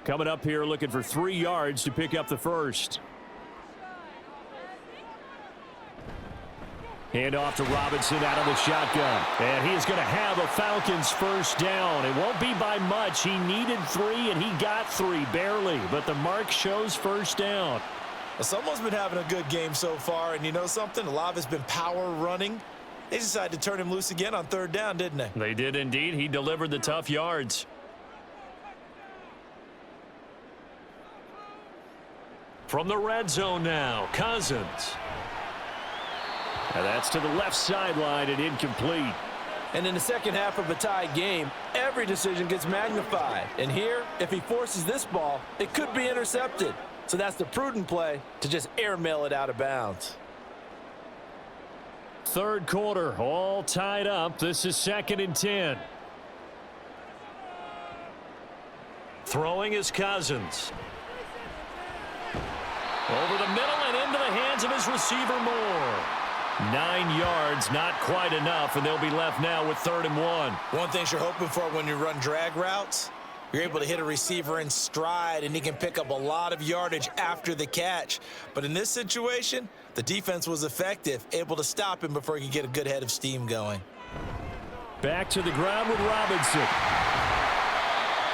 Coming up here looking for 3 yards to pick up the first. Hand off to Robinson out of the shotgun. And he's going to have a Falcons first down. It won't be by much. He needed 3, and he got 3, barely. But the mark shows first down. Well, someone's been having a good game so far, and you know something? A lot of it's been power running. They decided to turn him loose again on 3rd down, didn't they? They did indeed. He delivered the tough yards. From the red zone now, Cousins. And that's to the left sideline and incomplete. And in the second half of a tied game, every decision gets magnified. And here, if he forces this ball, it could be intercepted. So that's the prudent play to just airmail it out of bounds. 3rd quarter, all tied up. This is 2nd and 10. Throwing is Cousins. Over the middle and into the hands of his receiver Moore. 9 yards, not quite enough, and they'll be left now with 3rd and 1. One thing you're hoping for when you run drag routes, you're able to hit a receiver in stride, and he can pick up a lot of yardage after the catch. But in this situation, the defense was effective, able to stop him before he could get a good head of steam going. Back to the ground with Robinson.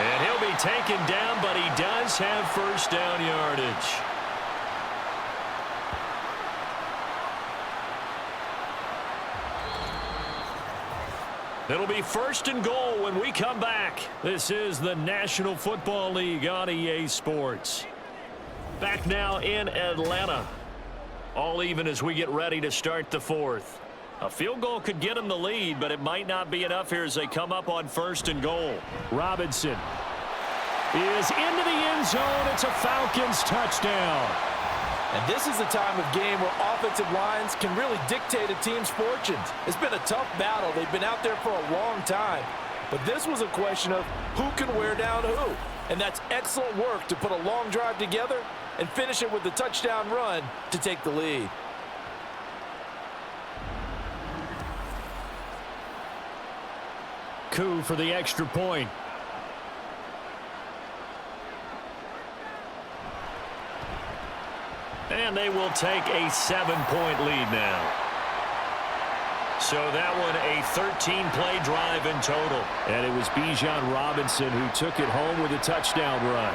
And he'll be taken down, but he does have first down yardage. It'll be 1st and goal when we come back. This is the National Football League on EA Sports. Back now in Atlanta. All even as we get ready to start the 4th. A field goal could get them the lead, but it might not be enough here as they come up on 1st and goal. Robinson is into the end zone. It's a Falcons touchdown. And this is the time of game where offensive lines can really dictate a team's fortunes. It's been a tough battle. They've been out there for a long time. But this was a question of who can wear down who. And that's excellent work to put a long drive together and finish it with the touchdown run to take the lead. Coup for the extra point. And they will take a 7-point lead now. So that one a 13-play drive in total. And it was Bijan Robinson who took it home with a touchdown run.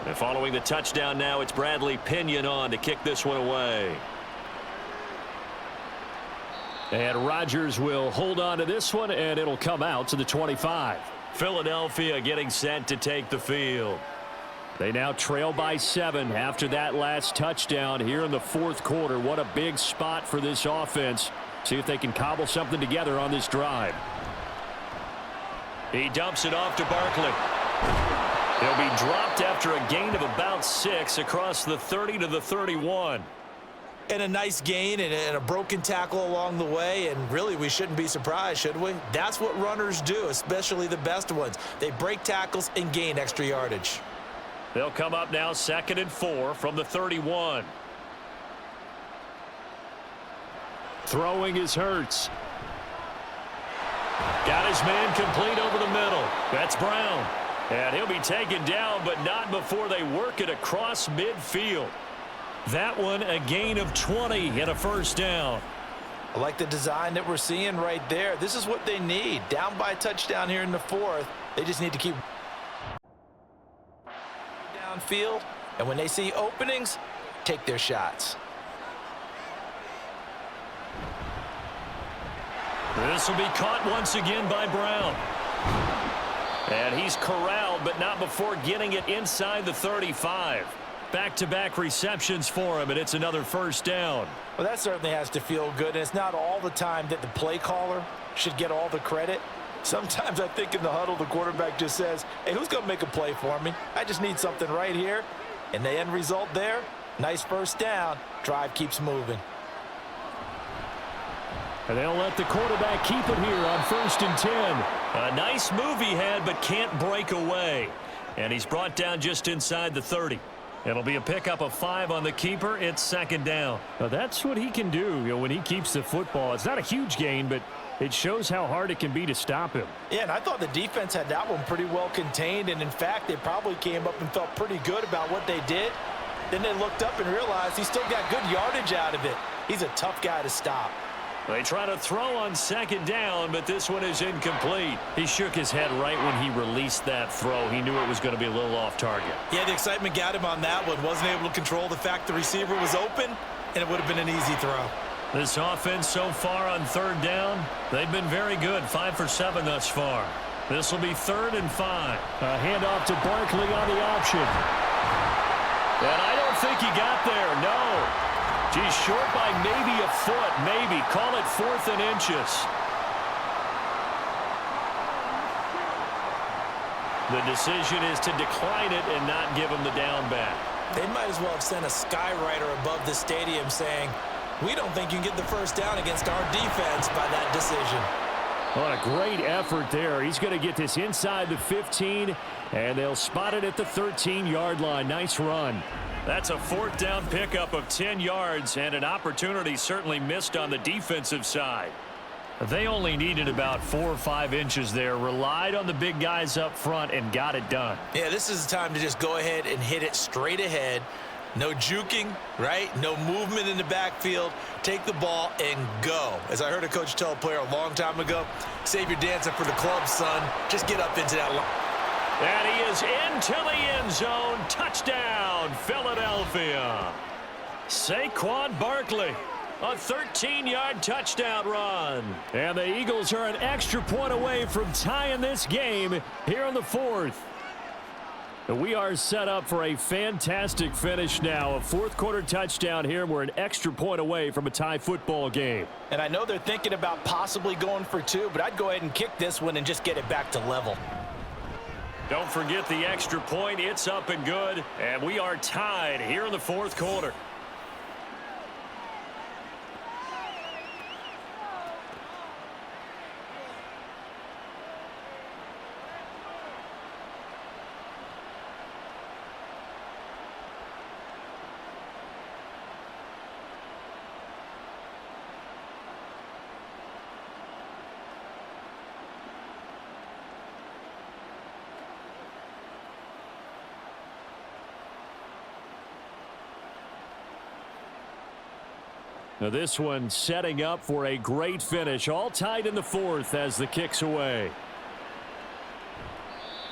And following the touchdown now, it's Bradley Pinion on to kick this one away. And Rodgers will hold on to this one, and it'll come out to the 25. Philadelphia getting set to take the field. They now trail by 7 after that last touchdown here in the 4th quarter. What a big spot for this offense. See if they can cobble something together on this drive. He dumps it off to Barkley. He'll be dropped after a gain of about 6 across the 30 to the 31. And a nice gain and a broken tackle along the way, and really we shouldn't be surprised, should we? That's what runners do, especially the best ones. They break tackles and gain extra yardage. They'll come up now 2nd and 4 from the 31. Throwing is Hurts. Got his man complete over the middle. That's Brown. And he'll be taken down, but not before before they work it across midfield. That one a gain of 20 and a first down. I like the design that we're seeing right there. This is what they need. Down by a touchdown here in the fourth. They just need to keep downfield. And when they see openings, take their shots. This will be caught once again by Brown. And he's corralled, but not before getting it inside the 35. Back-to-back receptions for him, and it's another first down. Well, that certainly has to feel good, and it's not all the time that the play caller should get all the credit. Sometimes I think in the huddle, the quarterback just says, hey, who's going to make a play for me? I just need something right here. And the end result there, nice first down. Drive keeps moving. And they'll let the quarterback keep it here on 1st and 10. A nice move he had, but can't break away. And he's brought down just inside the 30. It'll be a pickup of 5 on the keeper. It's 2nd down. Now that's what he can do, when he keeps the football. It's not a huge gain, but it shows how hard it can be to stop him. Yeah, and I thought the defense had that one pretty well contained. And, in fact, they probably came up and felt pretty good about what they did. Then they looked up and realized he still got good yardage out of it. He's a tough guy to stop. They try to throw on 2nd down, but this one is incomplete. He shook his head right when he released that throw. He knew it was going to be a little off target. Yeah, the excitement got him on that one. Wasn't able to control the fact the receiver was open, and it would have been an easy throw. This offense so far on 3rd down, they've been very good. 5 for 7 thus far. This will be 3rd and 5. A handoff to Barkley on the option. And I don't think he got there, no. He's short by maybe a foot, maybe. Call it 4th and inches. The decision is to decline it and not give him the down back. They might as well have sent a skywriter above the stadium saying, we don't think you can get the first down against our defense by that decision. What a great effort there. He's going to get this inside the 15, and they'll spot it at the 13-yard line. Nice run. That's a 4th down pickup of 10 yards and an opportunity certainly missed on the defensive side. They only needed about 4 or 5 inches there, relied on the big guys up front and got it done. Yeah, this is the time to just go ahead and hit it straight ahead. No juking, right? No movement in the backfield. Take the ball and go. As I heard a coach tell a player a long time ago, save your dancing for the club, son. Just get up into that line. And he is into the end zone. Touchdown, Philadelphia. Saquon Barkley, a 13-yard touchdown run. And the Eagles are an extra point away from tying this game here in the 4th. We are set up for a fantastic finish now. A 4th quarter touchdown here. We're an extra point away from a tie football game. And I know they're thinking about possibly going for 2, but I'd go ahead and kick this one and just get it back to level. Don't forget the extra point. It's up and good. And we are tied here in the 4th quarter. Now this one setting up for a great finish. All tied in the 4th as the kick's away.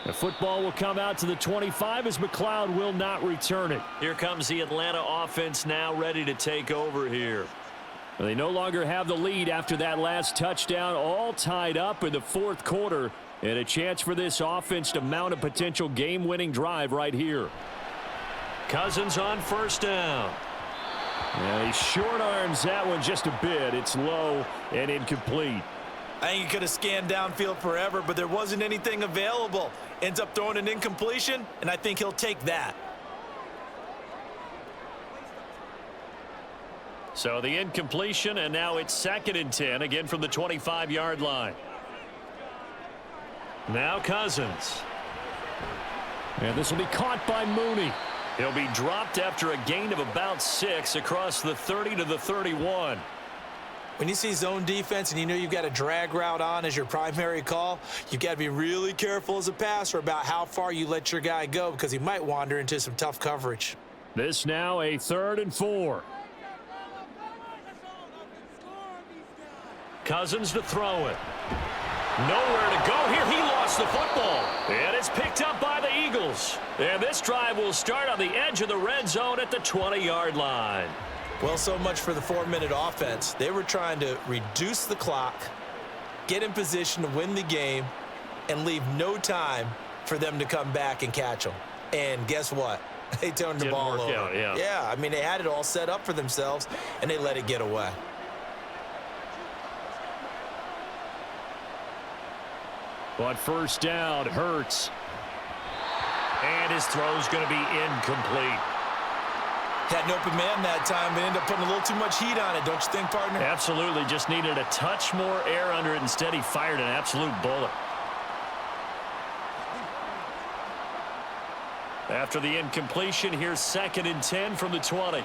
The football will come out to the 25 as McLeod will not return it. Here comes the Atlanta offense now ready to take over here. They no longer have the lead after that last touchdown. All tied up in the 4th quarter. And a chance for this offense to mount a potential game-winning drive right here. Cousins on 1st down. Yeah, he short arms that one just a bit. It's low and incomplete. I think he could have scanned downfield forever, but there wasn't anything available. Ends up throwing an incompletion, and I think he'll take that. So the incompletion, and now it's 2nd and 10, again from the 25-yard line. Now Cousins. And this will be caught by Mooney. He'll be dropped after a gain of about 6 across the 30 to the 31. When you see zone defense and you know you've got a drag route on as your primary call, you've got to be really careful as a passer about how far you let your guy go because he might wander into some tough coverage. This now a 3rd and 4. Cousins to throw it. Nowhere to go here. He lost the football. And it's picked up by the Eagles. And this drive will start on the edge of the red zone at the 20-yard line. Well, so much for the 4-minute offense. They were trying to reduce the clock, get in position to win the game, and leave no time for them to come back and catch them. And guess what? They turned the ball over. Out, yeah. Yeah, I mean, they had it all set up for themselves, and they let it get away. But first down, Hurts. And his throw's going to be incomplete. Had an open man that time, but ended up putting a little too much heat on it, don't you think, partner? Absolutely. Just needed a touch more air under it. Instead, he fired an absolute bullet. After the incompletion, here's 2nd and 10 from the 20.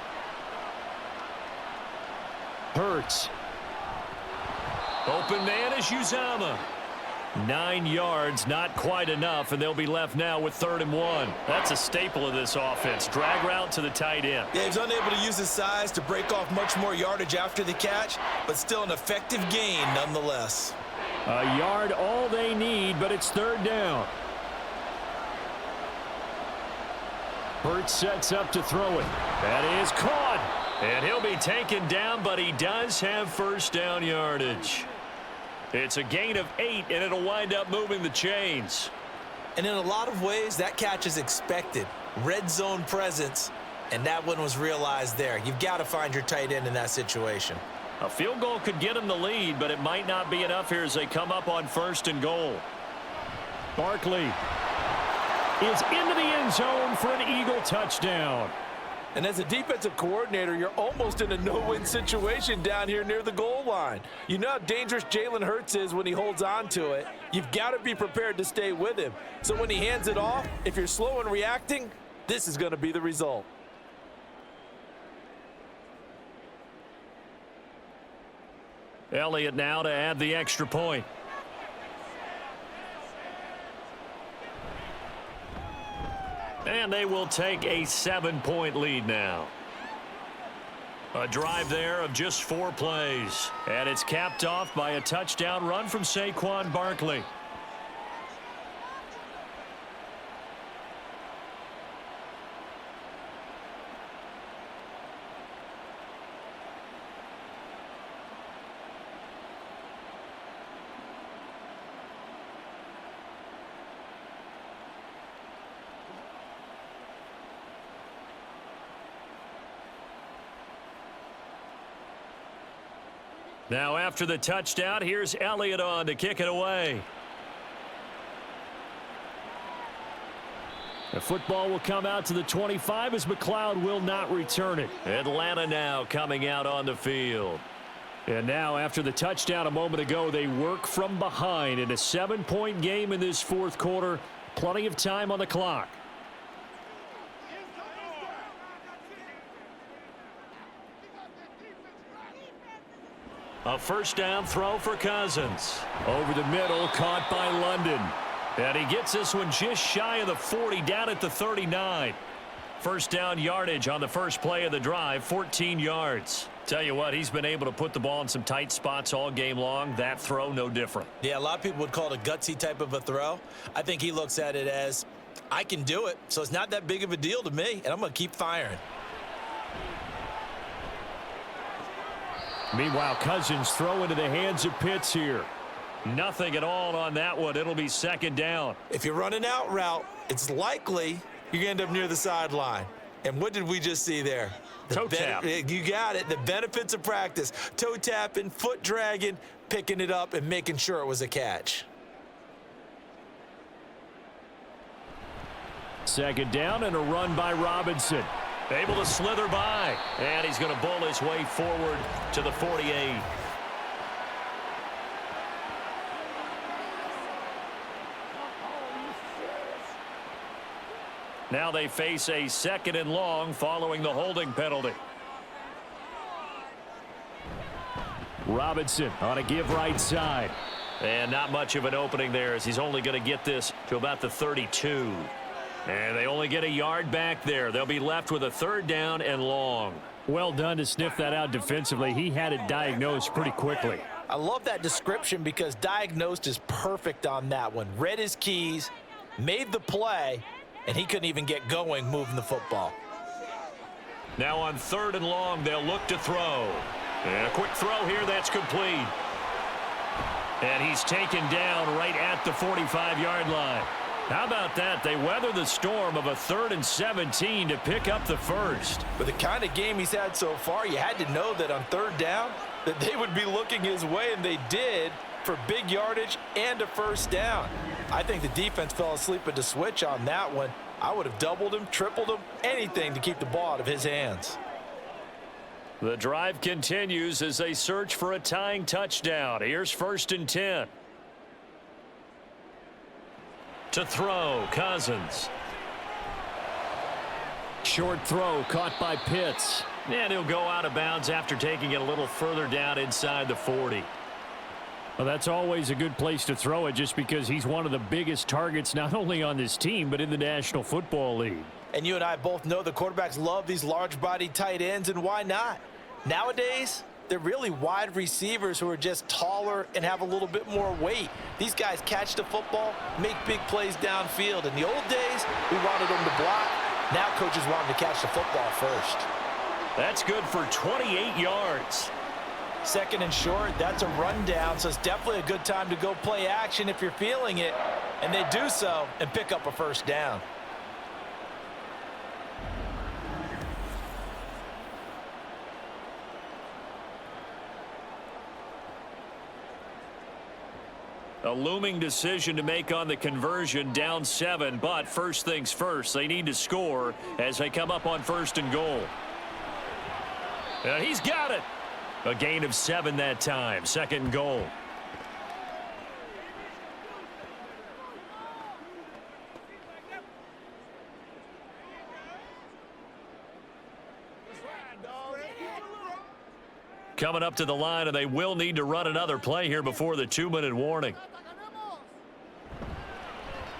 Hurts. Open man is Uzama. 9 yards, not quite enough, and they'll be left now with 3rd and 1. That's a staple of this offense. Drag route to the tight end. Yeah, he was unable to use his size to break off much more yardage after the catch, but still an effective gain nonetheless. A yard all they need, but it's 3rd down. Hurts sets up to throw it. That is caught. And he'll be taken down, but he does have first down yardage. It's a gain of 8, and it'll wind up moving the chains. And in a lot of ways, that catch is expected. Red zone presence, and that one was realized there. You've got to find your tight end in that situation. A field goal could get him the lead, but it might not be enough here as they come up on 1st and goal. Barkley is into the end zone for an Eagle touchdown. And as a defensive coordinator, you're almost in a no-win situation down here near the goal line. You know how dangerous Jalen Hurts is when he holds on to it. You've got to be prepared to stay with him. So when he hands it off, if you're slow in reacting, this is going to be the result. Elliott now to add the extra point. And they will take a 7-point lead now. A drive there of just 4 plays. And it's capped off by a touchdown run from Saquon Barkley. Now after the touchdown, here's Elliott on to kick it away. The football will come out to the 25 as McLeod will not return it. Atlanta now coming out on the field. And now after the touchdown a moment ago, they work from behind in a 7-point game in this 4th quarter. Plenty of time on the clock. A first down throw for Cousins. Over the middle, caught by London. And he gets this one just shy of the 40, down at the 39. First down yardage on the first play of the drive, 14 yards. Tell you what, he's been able to put the ball in some tight spots all game long. That throw, no different. Yeah, a lot of people would call it a gutsy type of a throw. I think he looks at it as, I can do it, so it's not that big of a deal to me, and I'm going to keep firing. Meanwhile, Cousins throw into the hands of Pitts here. Nothing at all on that one. It'll be 2nd down. If you're running out route, it's likely you're going to end up near the sideline. And what did we just see there? Toe tap. You got it. The benefits of practice. Toe tapping, foot dragging, picking it up, and making sure it was a catch. 2nd down and a run by Robinson. Able to slither by. And he's going to bowl his way forward to the 48. Now they face a 2nd and long following the holding penalty. Robinson on a give right side. And not much of an opening there as he's only going to get this to about the 32. And they only get a yard back there. They'll be left with a third down and long. Well done to sniff that out defensively. He had it diagnosed pretty quickly. I love that description because diagnosed is perfect on that one. Read his keys, made the play, and he couldn't even get going moving the football. Now on third and long, they'll look to throw. And a quick throw here, that's complete. And he's taken down right at the 45-yard line. How about that? They weather the storm of a 3rd and 17 to pick up the first. With the kind of game he's had so far, you had to know that on third down that they would be looking his way, and they did for big yardage and a first down. I think the defense fell asleep at the switch on that one. I would have doubled him, tripled him, anything to keep the ball out of his hands. The drive continues as they search for a tying touchdown. Here's 1st and 10. To throw, Cousins. Short throw caught by Pitts. And he'll go out of bounds after taking it a little further down inside the 40. Well, that's always a good place to throw it just because he's one of the biggest targets not only on this team but in the National Football League. And you and I both know the quarterbacks love these large-bodied tight ends, and why not? Nowadays, they're really wide receivers who are just taller and have a little bit more weight. These guys catch the football, make big plays downfield. In the old days, we wanted them to block. Now coaches want them to catch the football first. That's good for 28 yards. 2nd and short, that's a rundown, so it's definitely a good time to go play action if you're feeling it. And they do so and pick up a first down. A looming decision to make on the conversion, down 7, but first things first, they need to score as they come up on 1st and goal. And he's got it. A gain of 7 that time, 2nd and goal. Coming up to the line, and they will need to run another play here before the 2-minute warning.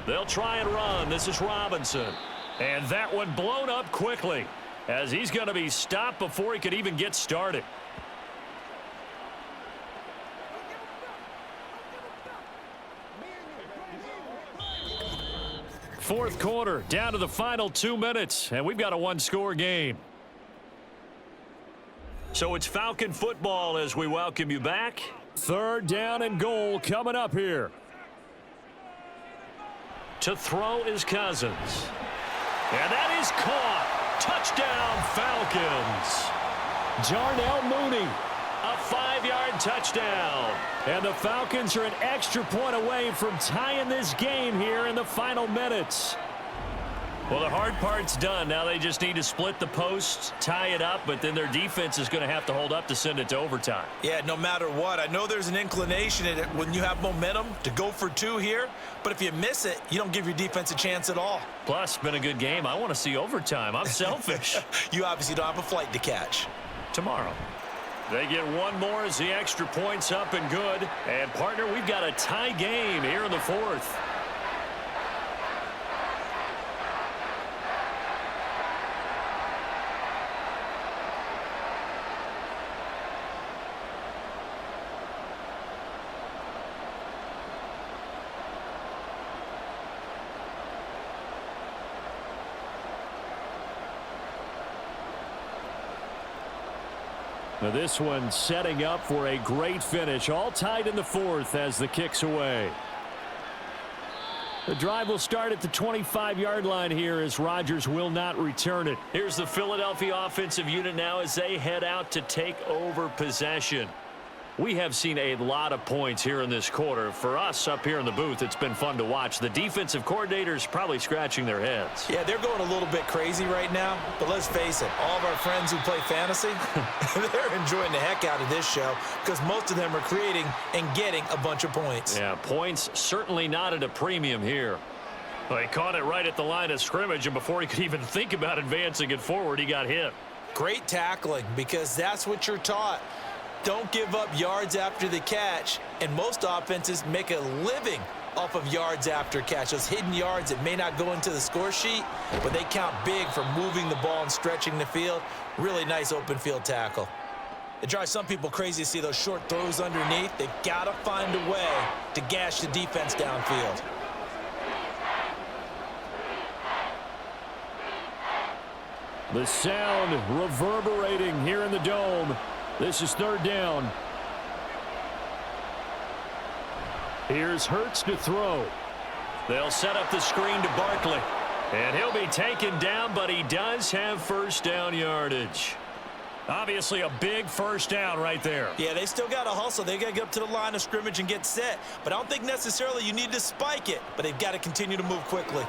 They'll try and run. This is Robinson. And that one blown up quickly as he's going to be stopped before he could even get started. Fourth quarter, down to the final 2 minutes, and we've got a one-score game. So it's Falcon football as we welcome you back. 3rd down and goal coming up here. To throw is Cousins. And that is caught. Touchdown, Falcons. Darnell Mooney. A 5-yard touchdown. And the Falcons are an extra point away from tying this game here in the final minutes. Well, the hard part's done. Now they just need to split the posts, tie it up, but then their defense is going to have to hold up to send it to overtime. Yeah, no matter what. I know there's an inclination in it when you have momentum to go for 2 here, but if you miss it, you don't give your defense a chance at all. Plus, been a good game. I want to see overtime. I'm selfish. You obviously don't have a flight to catch. Tomorrow. They get one more as the extra point's up and good. And, partner, we've got a tie game here in the 4th. Now this one setting up for a great finish. All tied in the 4th as the kick's away. The drive will start at the 25-yard line here as Rodgers will not return it. Here's the Philadelphia offensive unit now as they head out to take over possession. We have seen a lot of points here in this quarter. For us up here in the booth, it's been fun to watch. The defensive coordinators probably scratching their heads. Yeah, they're going a little bit crazy right now, but let's face it, all of our friends who play fantasy, they're enjoying the heck out of this show because most of them are creating and getting a bunch of points. Yeah, points certainly not at a premium here. Well, he caught it right at the line of scrimmage, and before he could even think about advancing it forward, he got hit. Great tackling because that's what you're taught. Don't give up yards after the catch, and most offenses make a living off of yards after catch. Those hidden yards that may not go into the score sheet, but they count big for moving the ball and stretching the field. Really nice open field tackle. It drives some people crazy to see those short throws underneath. They've got to find a way to gash the defense downfield. The sound reverberating here in the dome. This is third down. Here's Hurts to throw. They'll set up the screen to Barkley. And he'll be taken down, but he does have first down yardage. Obviously a big first down right there. Yeah, they still got to hustle. They got to get up to the line of scrimmage and get set. But I don't think necessarily you need to spike it, but they've got to continue to move quickly.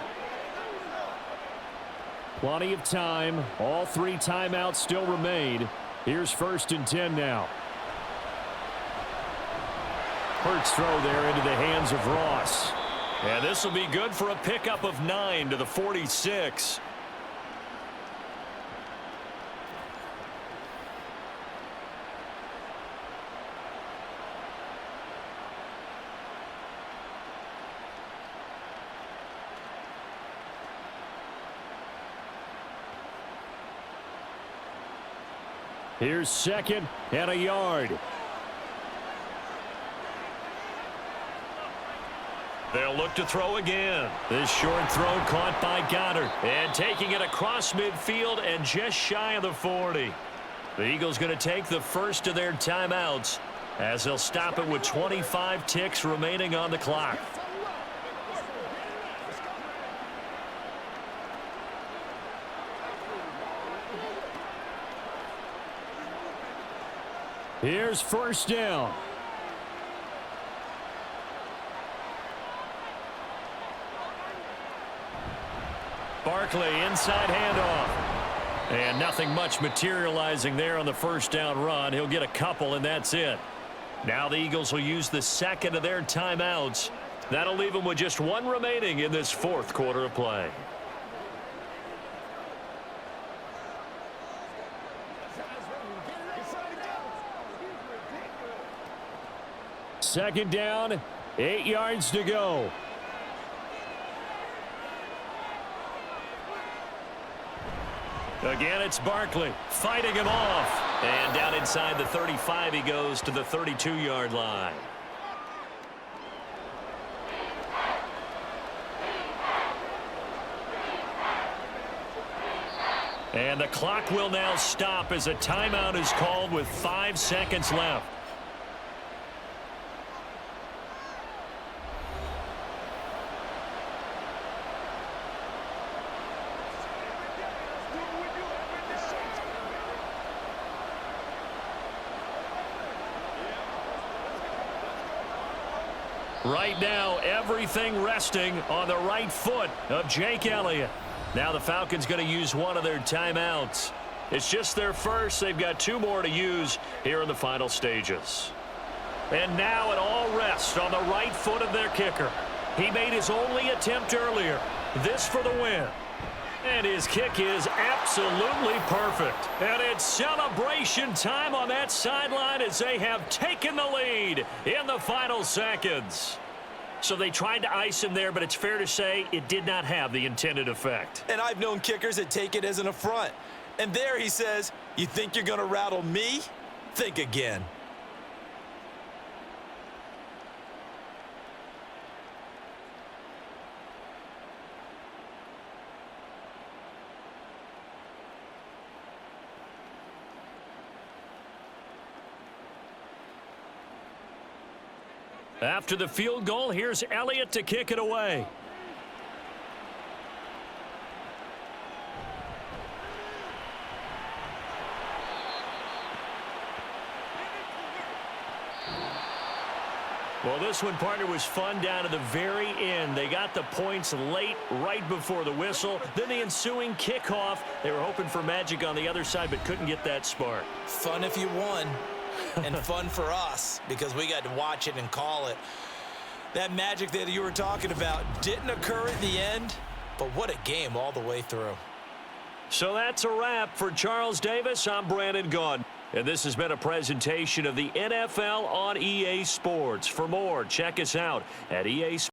Plenty of time. All 3 timeouts still remain. Here's 1st and 10 now. Hurts throw there into the hands of Ross. And this will be good for a pickup of 9 to the 46. Here's 2nd and a yard. They'll look to throw again. This short throw caught by Goddard. And taking it across midfield and just shy of the 40. The Eagles going to take the first of their timeouts as they'll stop it with 25 ticks remaining on the clock. Here's first down. Barkley inside handoff. And nothing much materializing there on the first down run. He'll get a couple, and that's it. Now the Eagles will use the second of their timeouts. That'll leave them with just 1 remaining in this 4th quarter of play. Second down, 8 yards to go. Again, it's Barkley fighting him off. And down inside the 35, he goes to the 32-yard line. And the clock will now stop as a timeout is called with 5 seconds left. Right now, everything resting on the right foot of Jake Elliott. Now the Falcons going to use one of their timeouts. It's just their first. They've got 2 more to use here in the final stages. And now it all rests on the right foot of their kicker. He made his only attempt earlier. This for the win. And his kick is absolutely perfect. And it's celebration time on that sideline as they have taken the lead in the final seconds. So they tried to ice him there, but it's fair to say it did not have the intended effect. And I've known kickers that take it as an affront. And there he says, you think you're going to rattle me? Think again. After the field goal, here's Elliott to kick it away. Well, this one, partner, was fun down to the very end. They got the points late, right before the whistle. Then the ensuing kickoff. They were hoping for magic on the other side, but couldn't get that spark. Fun if you won. And fun for us because we got to watch it and call it. That magic that you were talking about didn't occur at the end, but what a game all the way through. So that's a wrap for Charles Davis. I'm Brandon Gaudin. And this has been a presentation of the NFL on EA Sports. For more, check us out at EA Sports.